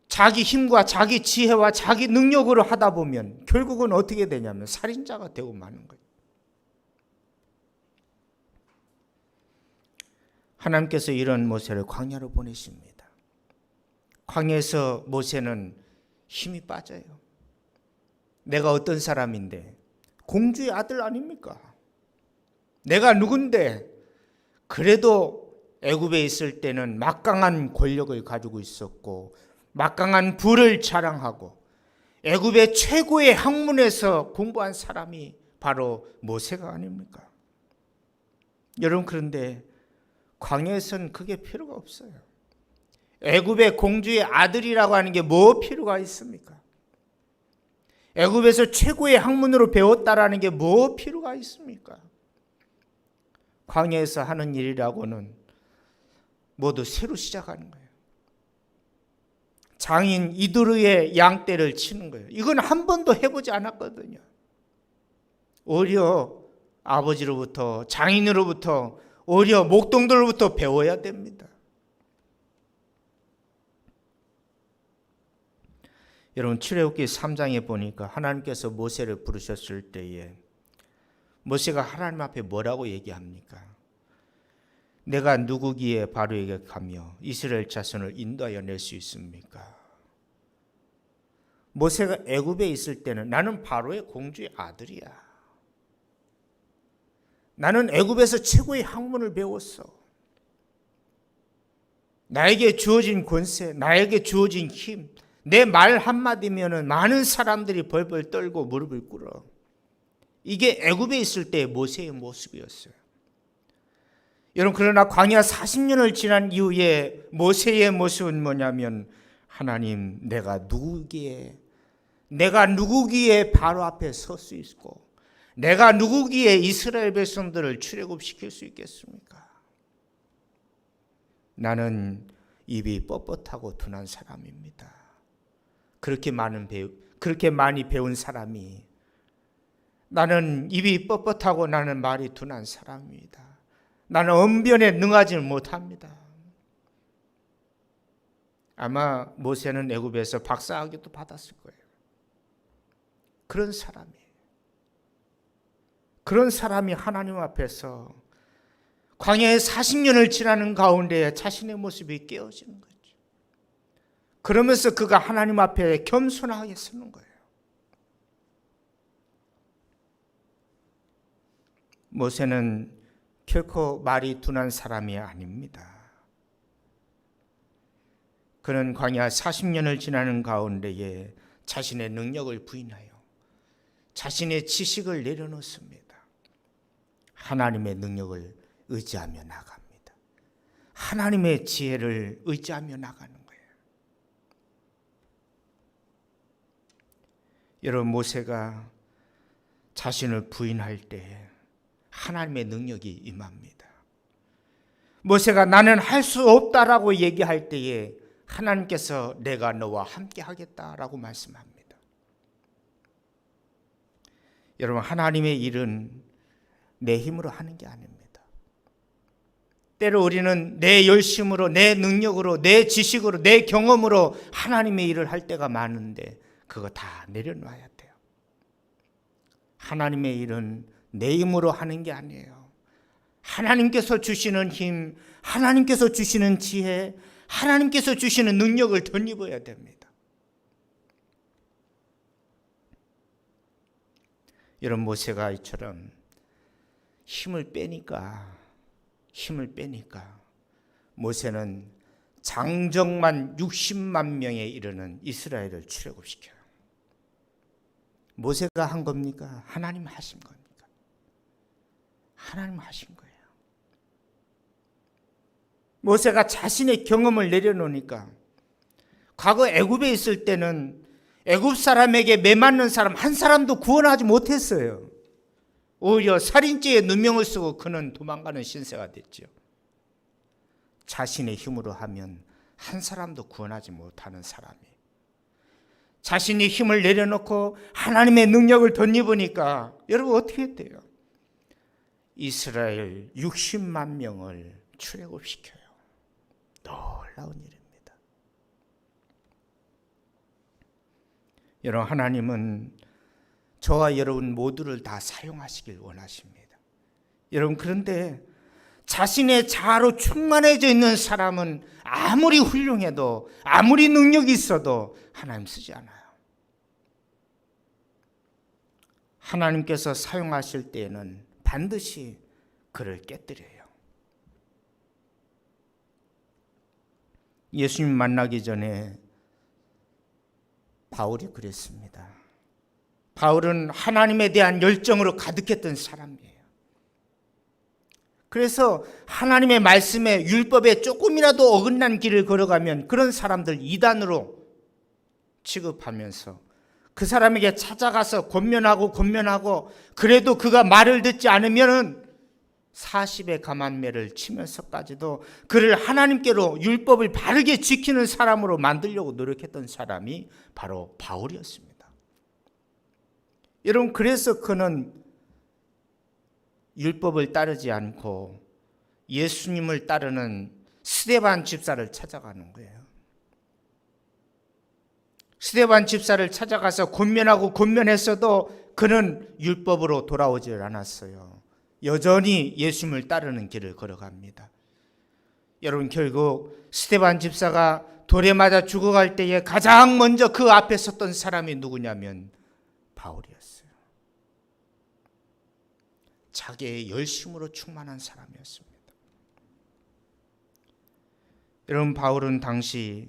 자기 힘과 자기 지혜와 자기 능력으로 하다 보면 결국은 어떻게 되냐면 살인자가 되고 마는 거예요. 하나님께서 이런 모세를 광야로 보내십니다. 광야에서 모세는 힘이 빠져요. 내가 어떤 사람인데, 공주의 아들 아닙니까? 내가 누군데? 그래도 애굽에 있을 때는 막강한 권력을 가지고 있었고 막강한 부를 자랑하고 애굽의 최고의 학문에서 공부한 사람이 바로 모세가 아닙니까? 여러분, 그런데 광야에서는 그게 필요가 없어요. 애굽의 공주의 아들이라고 하는 게 뭐 필요가 있습니까? 애굽에서 최고의 학문으로 배웠다라는 게 뭐 필요가 있습니까? 광야에서 하는 일이라고는 모두 새로 시작하는 거예요. 장인 이두르의 양떼를 치는 거예요. 이건 한 번도 해보지 않았거든요. 오히려 아버지로부터, 장인으로부터, 오히려 목동들로부터 배워야 됩니다. 여러분, 출애굽기 3장에 보니까 하나님께서 모세를 부르셨을 때에 모세가 하나님 앞에 뭐라고 얘기합니까? 내가 누구기에 바로에게 가며 이스라엘 자손을 인도하여 낼 수 있습니까? 모세가 애굽에 있을 때는 나는 바로의 공주의 아들이야. 나는 애굽에서 최고의 학문을 배웠어. 나에게 주어진 권세, 나에게 주어진 힘, 내 말 한마디면은 많은 사람들이 벌벌 떨고 무릎을 꿇어. 이게 애굽에 있을 때의 모세의 모습이었어요. 여러분, 그러나 광야 40년을 지난 이후에 모세의 모습은 뭐냐면, 하나님, 내가 누구기에 바로 앞에 설 수 있고, 내가 누구기에 이스라엘 백성들을 출애굽시킬 수 있겠습니까? 나는 입이 뻣뻣하고 둔한 사람입니다. 그렇게 많이 배운 사람이, 나는 입이 뻣뻣하고 나는 말이 둔한 사람입니다. 나는 언변에 능하지 못합니다. 아마 모세는 애굽에서 박사학위도 받았을 거예요. 그런 사람이 하나님 앞에서 광야의 40년을 지나는 가운데 자신의 모습이 깨어지는 거죠. 그러면서 그가 하나님 앞에 겸손하게 서는 거예요. 모세는 결코 말이 둔한 사람이 아닙니다. 그는 광야 40년을 지나는 가운데에 자신의 능력을 부인하여 자신의 지식을 내려놓습니다. 하나님의 능력을 의지하며 나갑니다. 하나님의 지혜를 의지하며 나가는 거예요. 여러분, 모세가 자신을 부인할 때 하나님의 능력이 임합니다. 모세가 나는 할 수 없다라고 얘기할 때에 하나님께서 내가 너와 함께 하겠다라고 말씀합니다. 여러분, 하나님의 일은 내 힘으로 하는 게 아닙니다. 때로 우리는 내 열심으로, 내 능력으로, 내 지식으로, 내 경험으로 하나님의 일을 할 때가 많은데 그거 다 내려놔야 돼요. 하나님의 일은 내 힘으로 하는 게 아니에요. 하나님께서 주시는 힘, 하나님께서 주시는 지혜, 하나님께서 주시는 능력을 덧입어야 됩니다. 여러분, 모세가 이처럼 힘을 빼니까 모세는 장정만 60만 명에 이르는 이스라엘을 출애굽시켜요. 모세가 한 겁니까? 하나님 하신 겁니까? 하나님 하신 거예요. 모세가 자신의 경험을 내려놓으니까, 과거 애굽에 있을 때는 애굽 사람에게 매맞는 사람 한 사람도 구원하지 못했어요. 오히려 살인죄에 누명을 쓰고 그는 도망가는 신세가 됐죠. 자신의 힘으로 하면 한 사람도 구원하지 못하는 사람이, 자신이 힘을 내려놓고 하나님의 능력을 덧입으니까 여러분 어떻게 했대요? 이스라엘 60만 명을 출애굽시켜요. 놀라운 일입니다. 여러분, 하나님은 저와 여러분 모두를 다 사용하시길 원하십니다. 여러분, 그런데 자신의 자아로 충만해져 있는 사람은 아무리 훌륭해도, 아무리 능력이 있어도 하나님 쓰지 않아요. 하나님께서 사용하실 때에는 반드시 그를 깨뜨려요. 예수님 만나기 전에 바울이 그랬습니다. 바울은 하나님에 대한 열정으로 가득했던 사람이에요. 그래서 하나님의 말씀에, 율법에 조금이라도 어긋난 길을 걸어가면 그런 사람들 이단으로 취급하면서 그 사람에게 찾아가서 권면하고 그래도 그가 말을 듣지 않으면은 40의 가만매를 치면서까지도 그를 하나님께로 율법을 바르게 지키는 사람으로 만들려고 노력했던 사람이 바로 바울이었습니다. 여러분, 그래서 그는 율법을 따르지 않고 예수님을 따르는 스데반 집사를 찾아가는 거예요. 스데반 집사를 찾아가서 권면했어도 그는 율법으로 돌아오질 않았어요. 여전히 예수님을 따르는 길을 걸어갑니다. 여러분, 결국 스데반 집사가 돌에 맞아 죽어갈 때에 가장 먼저 그 앞에 섰던 사람이 누구냐면 바울이었어요. 자기의 열심으로 충만한 사람이었습니다. 여러분, 바울은 당시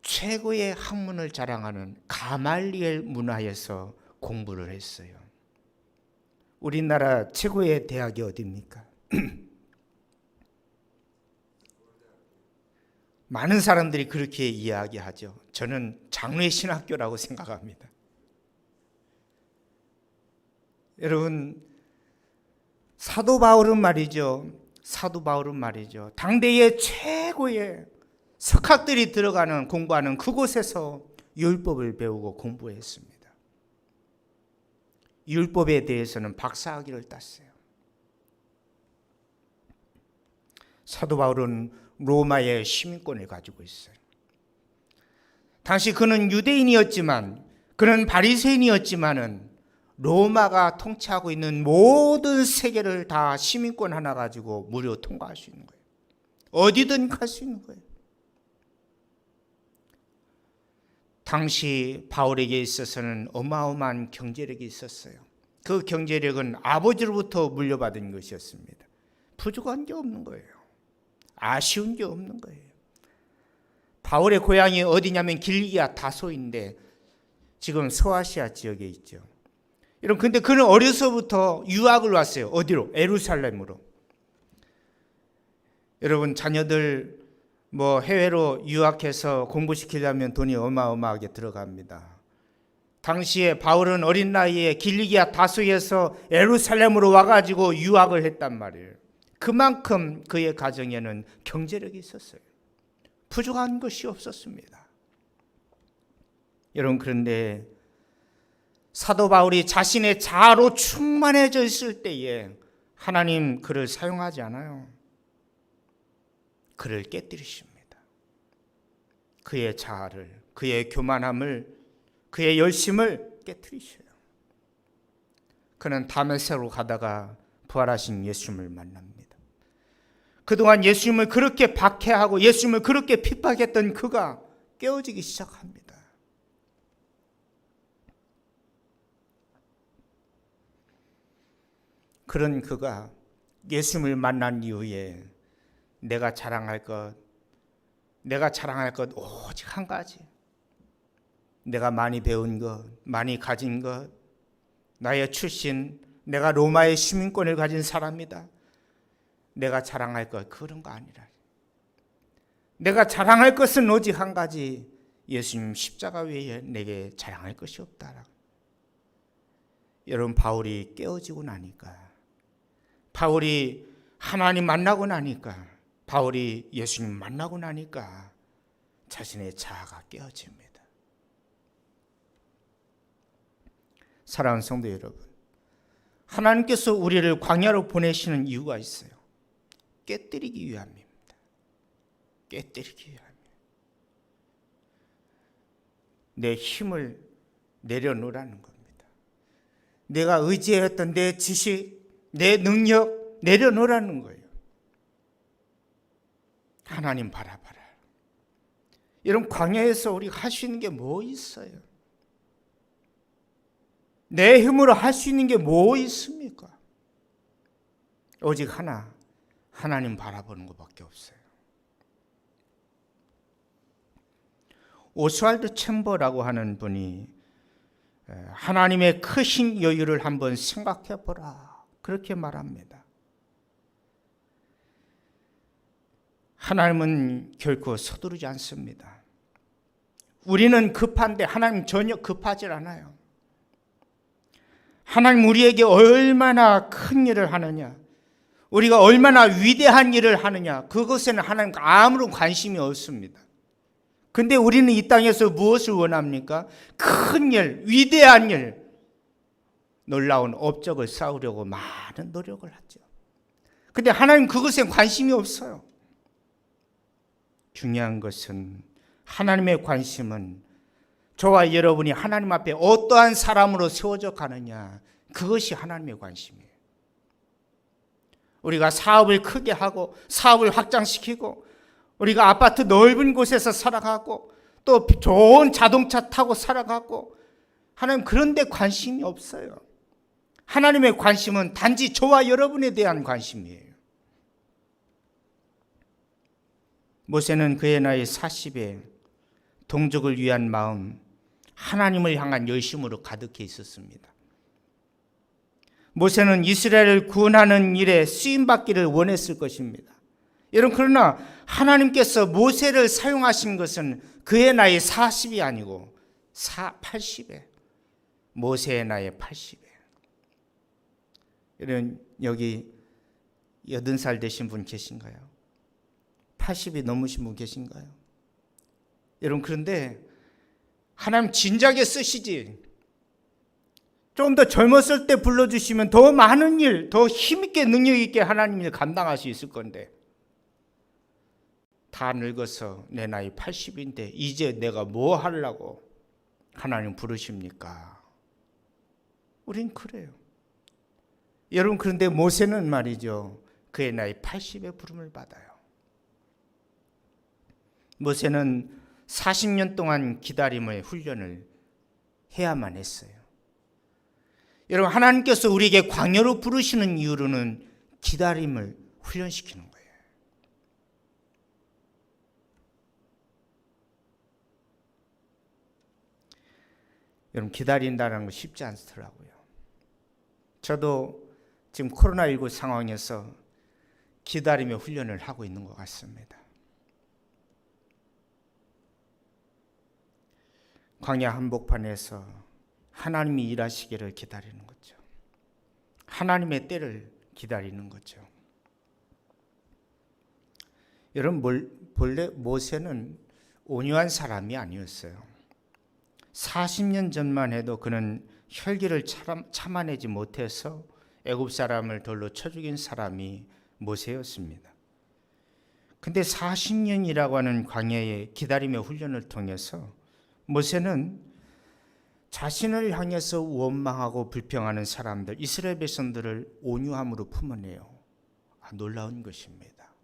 최고의 학문을 자랑하는 가말리엘 문화에서 공부를 했어요. 우리나라 최고의 대학이 어디입니까? 많은 사람들이 그렇게 이야기하죠. 저는 장례신학교라고 생각합니다. 여러분, 사도 바울은 말이죠. 당대의 최고의 석학들이 들어가는 공부하는 그곳에서 율법을 배우고 공부했습니다. 율법에 대해서는 박사학위를 땄어요. 사도 바울은 로마의 시민권을 가지고 있어요. 당시 그는 유대인이었지만, 그는 바리새인이었지만은 로마가 통치하고 있는 모든 세계를 다 시민권 하나 가지고 무료 통과할 수 있는 거예요. 어디든 갈 수 있는 거예요. 당시 바울에게 있어서는 어마어마한 경제력이 있었어요. 그 경제력은 아버지로부터 물려받은 것이었습니다. 부족한 게 없는 거예요. 아쉬운 게 없는 거예요. 바울의 고향이 어디냐면 길리기아 다소인데 지금 소아시아 지역에 있죠. 여러분, 근데 그는 어려서부터 유학을 왔어요. 어디로? 예루살렘으로. 여러분, 자녀들 해외로 유학해서 공부시키려면 돈이 어마어마하게 들어갑니다. 당시에 바울은 어린 나이에 길리기아 다소에서 예루살렘으로 와가지고 유학을 했단 말이에요. 그만큼 그의 가정에는 경제력이 있었어요. 부족한 것이 없었습니다. 여러분, 그런데 사도 바울이 자신의 자아로 충만해져 있을 때에 하나님 그를 사용하지 않아요. 그를 깨뜨리십니다. 그의 자아를, 그의 교만함을, 그의 열심을 깨뜨리셔요. 그는 다메섹으로 가다가 부활하신 예수님을 만납니다. 그동안 예수님을 그렇게 박해하고 예수님을 그렇게 핍박했던 그가 깨어지기 시작합니다. 그런 그가 예수님을 만난 이후에 내가 자랑할 것 오직 한 가지. 내가 많이 배운 것, 많이 가진 것, 나의 출신, 내가 로마의 시민권을 가진 사람이다. 내가 자랑할 것 그런 거 아니라. 내가 자랑할 것은 오직 한 가지. 예수님 십자가 외에 내게 자랑할 것이 없다. 여러분, 바울이 깨어지고 나니까, 바울이 하나님 만나고 나니까, 바울이 예수님 만나고 나니까 자신의 자아가 깨어집니다. 사랑하는 성도 여러분, 하나님께서 우리를 광야로 보내시는 이유가 있어요. 깨뜨리기 위함입니다. 깨뜨리기 위함. 내 힘을 내려놓으라는 겁니다. 내가 의지했던 내 지식, 내 능력 내려놓으라는 거예요. 하나님 바라봐라. 여러분, 광야에서 우리가 할 수 있는 게 뭐 있어요? 내 힘으로 할 수 있는 게 뭐 있습니까? 오직 하나, 하나님 바라보는 것밖에 없어요. 오스왈드 챔버라고 하는 분이 하나님의 크신 여유를 한번 생각해 보라, 그렇게 말합니다. 하나님은 결코 서두르지 않습니다. 우리는 급한데 하나님 전혀 급하지 않아요. 하나님 우리에게 얼마나 큰 일을 하느냐, 우리가 얼마나 위대한 일을 하느냐, 그것에는 하나님 아무런 관심이 없습니다. 근데 우리는 이 땅에서 무엇을 원합니까? 큰 일, 위대한 일, 놀라운 업적을 쌓으려고 많은 노력을 하죠. 근데 하나님 그것에 관심이 없어요. 중요한 것은, 하나님의 관심은 저와 여러분이 하나님 앞에 어떠한 사람으로 세워져 가느냐, 그것이 하나님의 관심이에요. 우리가 사업을 크게 하고 사업을 확장시키고 우리가 아파트 넓은 곳에서 살아가고 또 좋은 자동차 타고 살아가고 하나님 그런 데 관심이 없어요. 하나님의 관심은 단지 저와 여러분에 대한 관심이에요. 모세는 그의 나이 40에 동족을 위한 마음, 하나님을 향한 열심으로 가득해 있었습니다. 모세는 이스라엘을 구원하는 일에 쓰임받기를 원했을 것입니다. 여러분, 그러나 하나님께서 모세를 사용하신 것은 그의 나이 40이 아니고 80에, 모세의 나이 80에. 여러분, 여기 80살 되신 분 계신가요? 80이 넘으신 분 계신가요? 여러분, 그런데 하나님 진작에 쓰시지, 좀 더 젊었을 때 불러주시면 더 많은 일, 더 힘있게 능력 있게 하나님이 감당할 수 있을 건데, 다 늙어서 내 나이 80인데 이제 내가 뭐 하려고 하나님 부르십니까? 우린 그래요. 여러분, 그런데 모세는 말이죠, 그의 나이 80에 부름을 받아요. 모세는 40년 동안 기다림의 훈련을 해야만 했어요. 여러분, 하나님께서 우리에게 광야로 부르시는 이유로는 기다림을 훈련시키는 거예요. 여러분, 기다린다는 거 쉽지 않더라고요. 저도 지금 코로나19 상황에서 기다림의 훈련을 하고 있는 것 같습니다. 광야 한복판에서 하나님이 일하시기를 기다리는 거죠. 하나님의 때를 기다리는 거죠. 여러분, 본래 모세는 온유한 사람이 아니었어요. 40년 전만 해도 그는 혈기를 참아내지 못해서 애굽 사람을 돌로 쳐 죽인 사람이 모세였습니다. 근데 40년이라고 하는 광야의 기다림의 훈련을 통해서 모세는 자신을 향해서 원망하고 불평하는 사람들, 이스라엘 백성들을 온유함으로 품어내요. 놀라운 것입니다.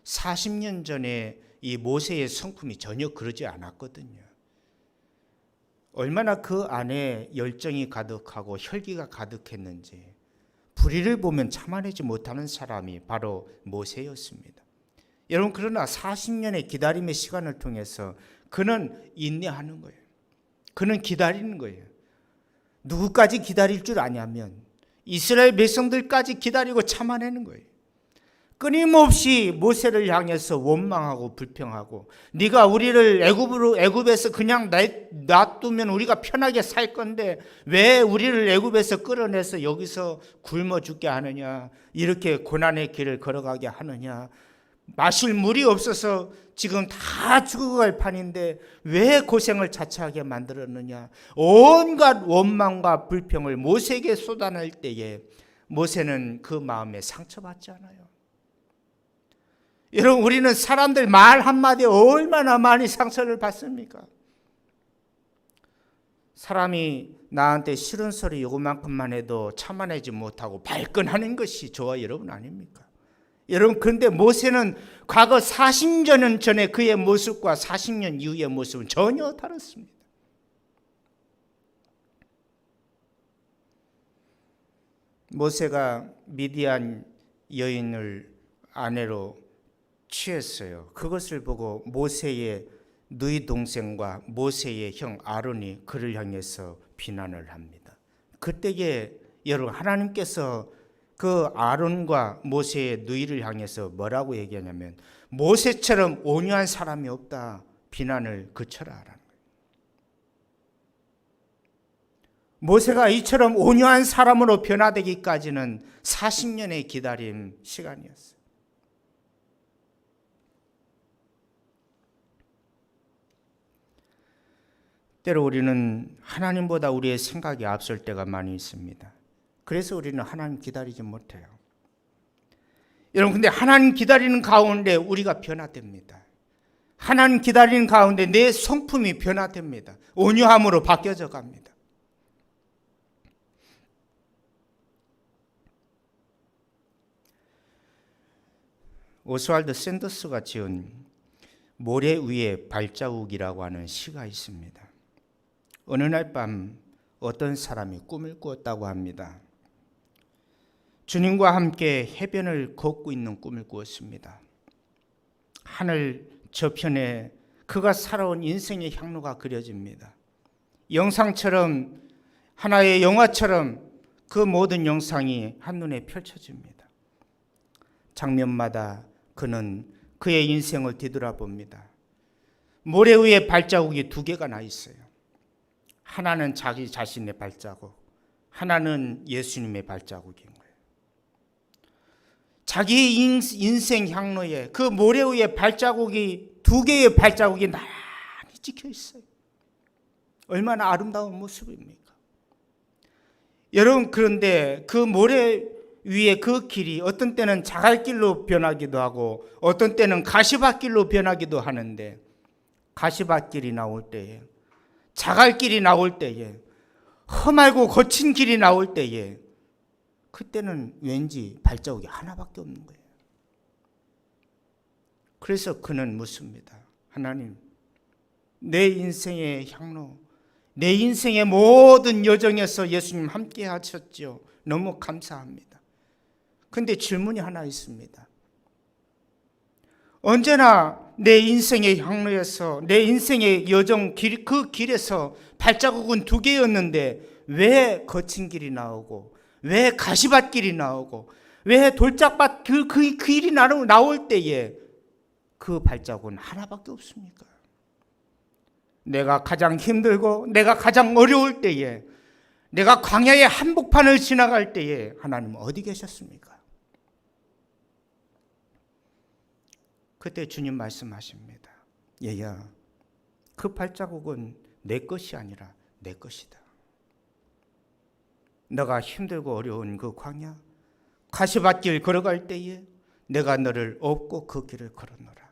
40년 전에 이 모세의 성품이 전혀 그러지 않았거든요. 얼마나 그 안에 열정이 가득하고 혈기가 가득했는지 불의를 보면 참아내지 못하는 사람이 바로 모세였습니다. 여러분, 그러나 40년의 기다림의 시간을 통해서 그는 인내하는 거예요. 그는 기다리는 거예요. 누구까지 기다릴 줄 아냐면 이스라엘 백성들까지 기다리고 참아내는 거예요. 끊임없이 모세를 향해서 원망하고 불평하고, 네가 우리를 애굽에서 그냥 놔두면 우리가 편하게 살 건데 왜 우리를 애굽에서 끌어내서 여기서 굶어 죽게 하느냐, 이렇게 고난의 길을 걸어가게 하느냐, 마실 물이 없어서 지금 다 죽어갈 판인데 왜 고생을 자처하게 만들었느냐, 온갖 원망과 불평을 모세에게 쏟아낼 때에 모세는 그 마음에 상처받지 않아요. 여러분, 우리는 사람들 말 한마디에 얼마나 많이 상처를 받습니까? 사람이 나한테 싫은 소리 요것만큼만 해도 참아내지 못하고 발끈하는 것이 저와 여러분 아닙니까? 여러분, 그런데 모세는 과거 40년 전에 그의 모습과 40년 이후의 모습은 전혀 다릅니다. 모세가 미디안 여인을 아내로 취했어요. 그것을 보고 모세의 누이 동생과 모세의 형 아론이 그를 향해서 비난을 합니다. 그때에 여러분, 하나님께서 그 아론과 모세의 누이를 향해서 뭐라고 얘기하냐면 모세처럼 온유한 사람이 없다, 비난을 그쳐라라는 거예요. 모세가 이처럼 온유한 사람으로 변화되기까지는 40년의 기다림 시간이었어요. 때로 우리는 하나님보다 우리의 생각이 앞설 때가 많이 있습니다. 그래서 우리는 하나님 기다리지 못해요. 여러분, 근데 하나님 기다리는 가운데 우리가 변화됩니다. 하나님 기다리는 가운데 내 성품이 변화됩니다. 온유함으로 바뀌어져 갑니다. 오스왈드 샌더스가 지은 모래 위의 발자국이라고 하는 시가 있습니다. 어느 날 밤 어떤 사람이 꿈을 꾸었다고 합니다. 주님과 함께 해변을 걷고 있는 꿈을 꾸었습니다. 하늘 저편에 그가 살아온 인생의 향로가 그려집니다. 영상처럼, 하나의 영화처럼 그 모든 영상이 한눈에 펼쳐집니다. 장면마다 그는 그의 인생을 뒤돌아봅니다. 모래 위에 발자국이 2개가 나 있어요. 하나는 자기 자신의 발자국, 하나는 예수님의 발자국인 거예요. 자기 인생 향로에 그 모래 위에 발자국이 2개의 발자국이 나란히 찍혀 있어요. 얼마나 아름다운 모습입니까? 여러분, 그런데 그 모래 위에 그 길이 어떤 때는 자갈길로 변하기도 하고 어떤 때는 가시밭길로 변하기도 하는데, 가시밭길이 나올 때에, 자갈길이 나올 때에, 험하고 거친 길이 나올 때에 그때는 왠지 발자국이 하나밖에 없는 거예요. 그래서 그는 묻습니다. 하나님, 내 인생의 향로, 내 인생의 모든 여정에서 예수님 함께 하셨죠. 너무 감사합니다. 그런데 질문이 하나 있습니다. 언제나 내 인생의 향로에서, 내 인생의 여정 길, 그 길에서 발자국은 2개였는데 왜 거친 길이 나오고, 왜 가시밭길이 나오고, 왜 돌짝밭 그 길이 나올 때에 그 발자국은 하나밖에 없습니까? 내가 가장 힘들고 내가 가장 어려울 때에, 내가 광야의 한복판을 지나갈 때에 하나님 어디 계셨습니까? 그때 주님 말씀하십니다. 얘야, 그 발자국은 내 것이 아니라 내 것이다. 너가 힘들고 어려운 그 광야, 가시밭길 걸어갈 때에 내가 너를 업고 그 길을 걸어놓으라.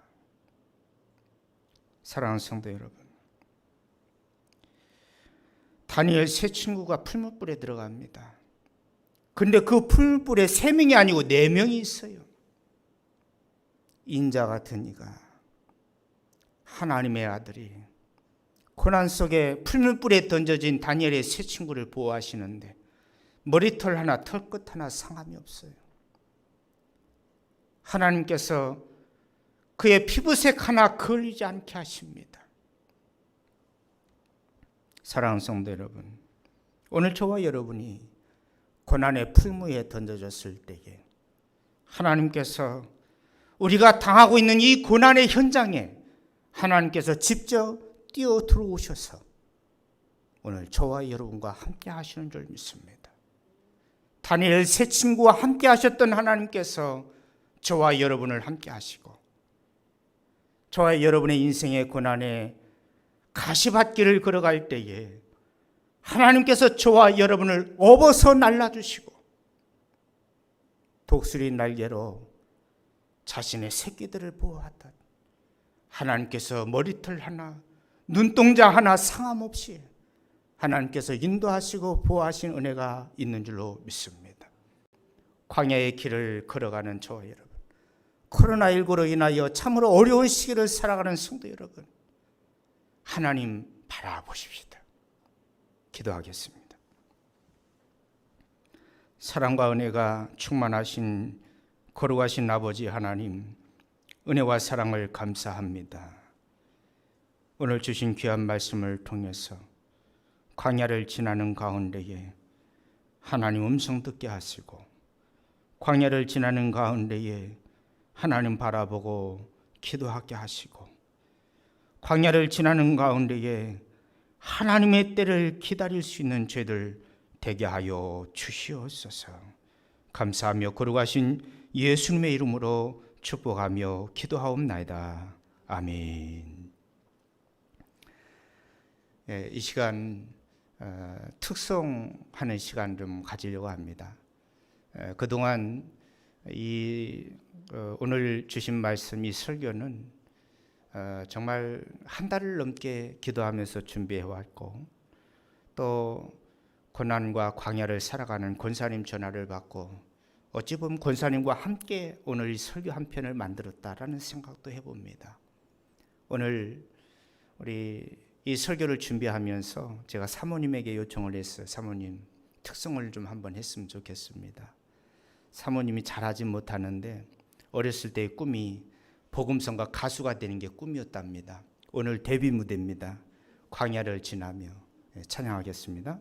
사랑하는 성도 여러분, 다니엘 3친구가 풀무불에 들어갑니다. 근데 그 풀무불에 3명이 아니고 4명이 있어요. 인자 같은 이가, 하나님의 아들이 고난 속에 풀무불에 던져진 다니엘의 3친구를 보호하시는데 머리털 하나, 털끝 하나 상함이 없어요. 하나님께서 그의 피부색 하나 걸리지 않게 하십니다. 사랑하는 성도 여러분, 오늘 저와 여러분이 고난의 풀무에 던져졌을 때에 하나님께서 우리가 당하고 있는 이 고난의 현장에 하나님께서 직접 뛰어 들어오셔서 오늘 저와 여러분과 함께 하시는 줄 믿습니다. 다니엘 3친구와 함께 하셨던 하나님께서 저와 여러분을 함께 하시고, 저와 여러분의 인생의 고난에 가시밭길을 걸어갈 때에 하나님께서 저와 여러분을 업어서 날라주시고 독수리 날개로 자신의 새끼들을 보호하듯 하나님께서 머리털 하나, 눈동자 하나 상함없이 하나님께서 인도하시고 보호하신 은혜가 있는 줄로 믿습니다. 광야의 길을 걸어가는 저와 여러분, 코로나19로 인하여 참으로 어려운 시기를 살아가는 성도 여러분, 하나님 바라보십시다. 기도하겠습니다. 사랑과 은혜가 충만하신 거룩하신 아버지 하나님, 은혜와 사랑을 감사합니다. 오늘 주신 귀한 말씀을 통해서 광야를 지나는 가운데에 하나님 음성 듣게 하시고, 광야를 지나는 가운데에 하나님 바라보고 기도하게 하시고, 광야를 지나는 가운데에 하나님의 때를 기다릴 수 있는 죄들 되게 하여 주시옵소서. 감사하며 거룩하신 예수님의 이름으로 축복하며 기도하옵나이다. 아멘. 이 시간 특송하는 시간 좀 가지려고 합니다. 그동안 오늘 주신 말씀, 이 설교는 정말 한 달을 넘게 기도하면서 준비해 왔고, 또 고난과 광야를 살아가는 권사님 전화를 받고 어찌 보면 권사님과 함께 오늘 이 설교 한 편을 만들었다라는 생각도 해봅니다. 오늘 우리 이 설교를 준비하면서 제가 사모님에게 요청을 했어요. 사모님, 특성을 좀 한번 했으면 좋겠습니다. 사모님이 잘하진 못하는데 어렸을 때의 꿈이 복음성가 가수가 되는 게 꿈이었답니다. 오늘 데뷔 무대입니다. 광야를 지나며 찬양하겠습니다.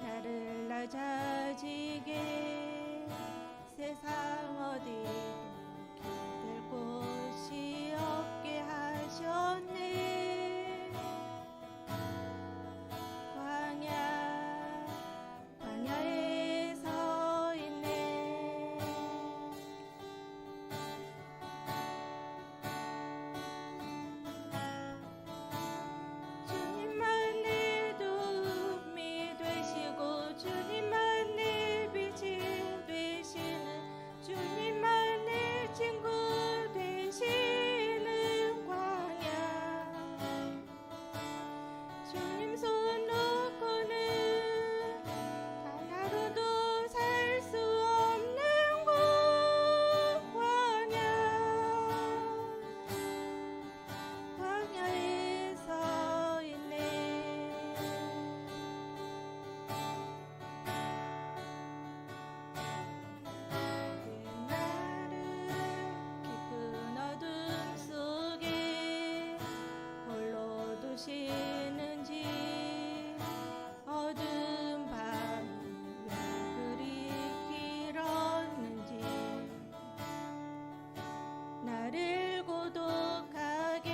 나를 낮아지게 세상 어디도 기댈 곳이 없게 하셨네. 광야에 서 있네. 주님만 내 도움이 되시고 주님만 내 빛이 되시는 주님만 내 친구 되시는 광야. 주님 손 놓고는 단 하루도 살 수 없는 곳 광야에 서 있네. 나를 깊은 어둠 속에 홀로 두시는지 어두운 밤이 왜 그리 길었는지 나를 고독하게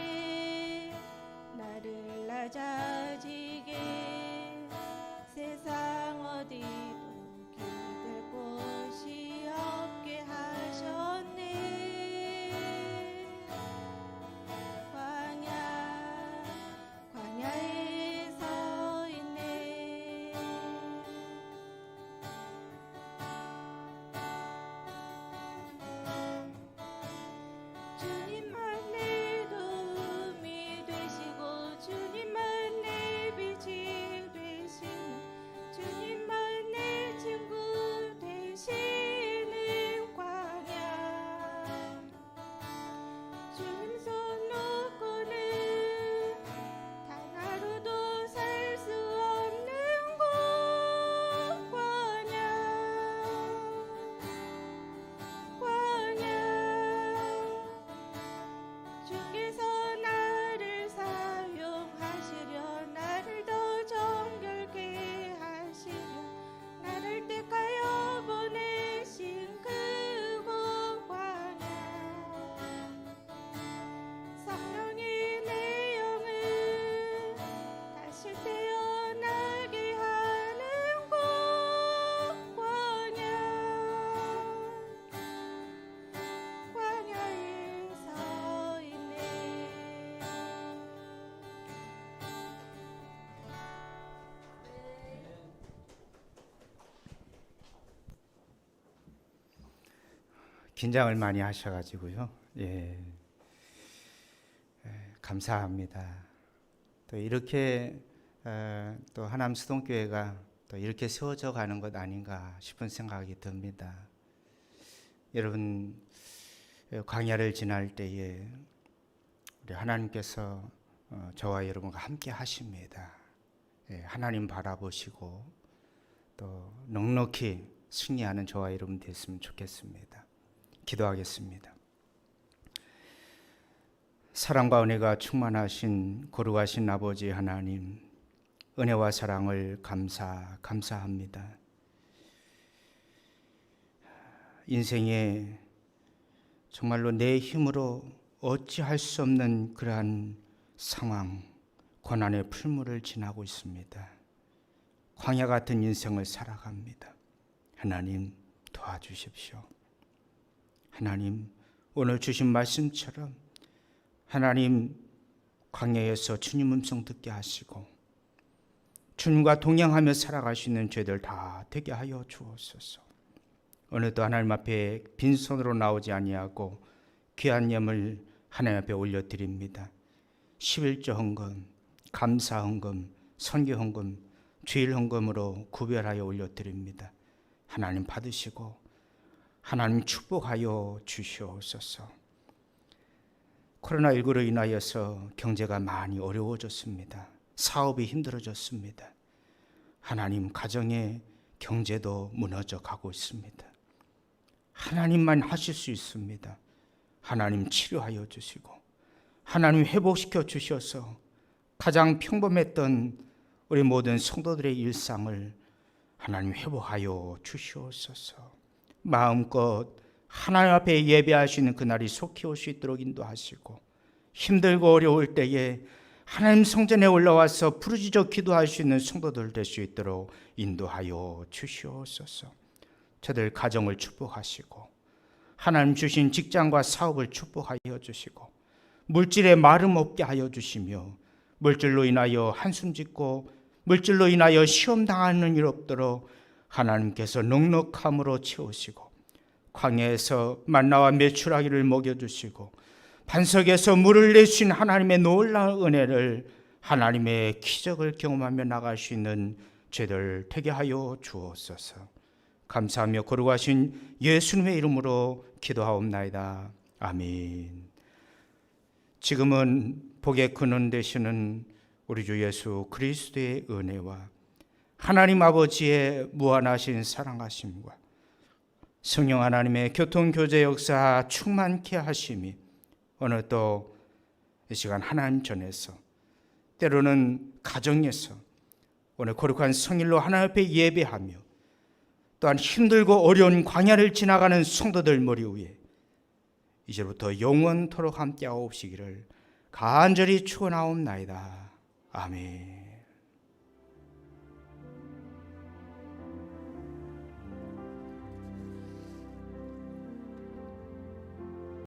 나를 낮아지게 세상 어디도 기댈 곳이 없게 하셨네. 광야에 서 있네. 주님만 내 도움이 되시고 주님만 내 빛이 되시는 주님만 내 친구 되시는 광야. 주님 손 놓고는 단 하루도 살 수 없는 곳 광야. 주께서 나를 사용하시려 나를 더 정결케 하시려 나를 택하여 보내신 그곳 광야. 성령이 내 영을 다시 태어나게 하는 곳 광야에 서 있네. 긴장을 많이 하셔가지고요. 감사합니다. 또 이렇게 또 하남 수동교회가 또 이렇게 세워져 가는 것 아닌가 싶은 생각이 듭니다. 여러분, 광야를 지날 때에 우리 하나님께서 저와 여러분과 함께 하십니다. 하나님 바라보시고 또 넉넉히 승리하는 저와 여러분 됐으면 좋겠습니다. 기도하겠습니다. 사랑과 은혜가 충만하신 거룩하신 아버지 하나님, 은혜와 사랑을 감사합니다. 인생에 정말로 내 힘으로 어찌할 수 없는 그러한 상황, 고난의 풀무를 지나고 있습니다. 광야 같은 인생을 살아갑니다. 하나님 도와주십시오. 하나님 오늘 주신 말씀처럼 하나님 광야에서 주님 음성 듣게 하시고 주님과 동행하며 살아갈 수 있는 죄들 다 되게 하여 주옵소서. 오늘도 하나님 앞에 빈손으로 나오지 아니하고 귀한 예물 하나님 앞에 올려드립니다. 11조 헌금, 감사 헌금, 선교 헌금, 주일 헌금으로 구별하여 올려드립니다. 하나님 받으시고 하나님 축복하여 주시옵소서. 코로나19로 인하여서 경제가 많이 어려워졌습니다. 사업이 힘들어졌습니다. 하나님 가정의 경제도 무너져 가고 있습니다. 하나님만 하실 수 있습니다. 하나님 치료하여 주시고 하나님 회복시켜 주셔서 가장 평범했던 우리 모든 성도들의 일상을 하나님 회복하여 주시옵소서. 마음껏 하나님 앞에 예배하시는 그날이 속히 올 수 있도록 인도하시고 힘들고 어려울 때에 하나님 성전에 올라와서 부르짖어 기도할 수 있는 성도들 될 수 있도록 인도하여 주시옵소서. 저들 가정을 축복하시고 하나님 주신 직장과 사업을 축복하여 주시고 물질에 마름 없게 하여 주시며 물질로 인하여 한숨 짓고 물질로 인하여 시험 당하는 일 없도록 하나님께서 넉넉함으로 채우시고 광야에서 만나와 메추라기를 먹여주시고 반석에서 물을 내신 하나님의 놀라운 은혜를 하나님의 기적을 경험하며 나갈 수 있는 죄들 되게 하여 주옵소서. 감사하며 거룩하신 예수님의 이름으로 기도하옵나이다. 아멘. 지금은 복의 근원 되시는 우리 주 예수 그리스도의 은혜와 하나님 아버지의 무한하신 사랑하심과 성령 하나님의 교통교제 역사 충만케 하심이 오늘 또 이 시간 하나님 전에서 때로는 가정에서 오늘 거룩한 성일로 하나님 앞에 예배하며 또한 힘들고 어려운 광야를 지나가는 성도들 머리 위에 이제부터 영원토록 함께하옵시기를 간절히 축원하옵나이다. 아멘.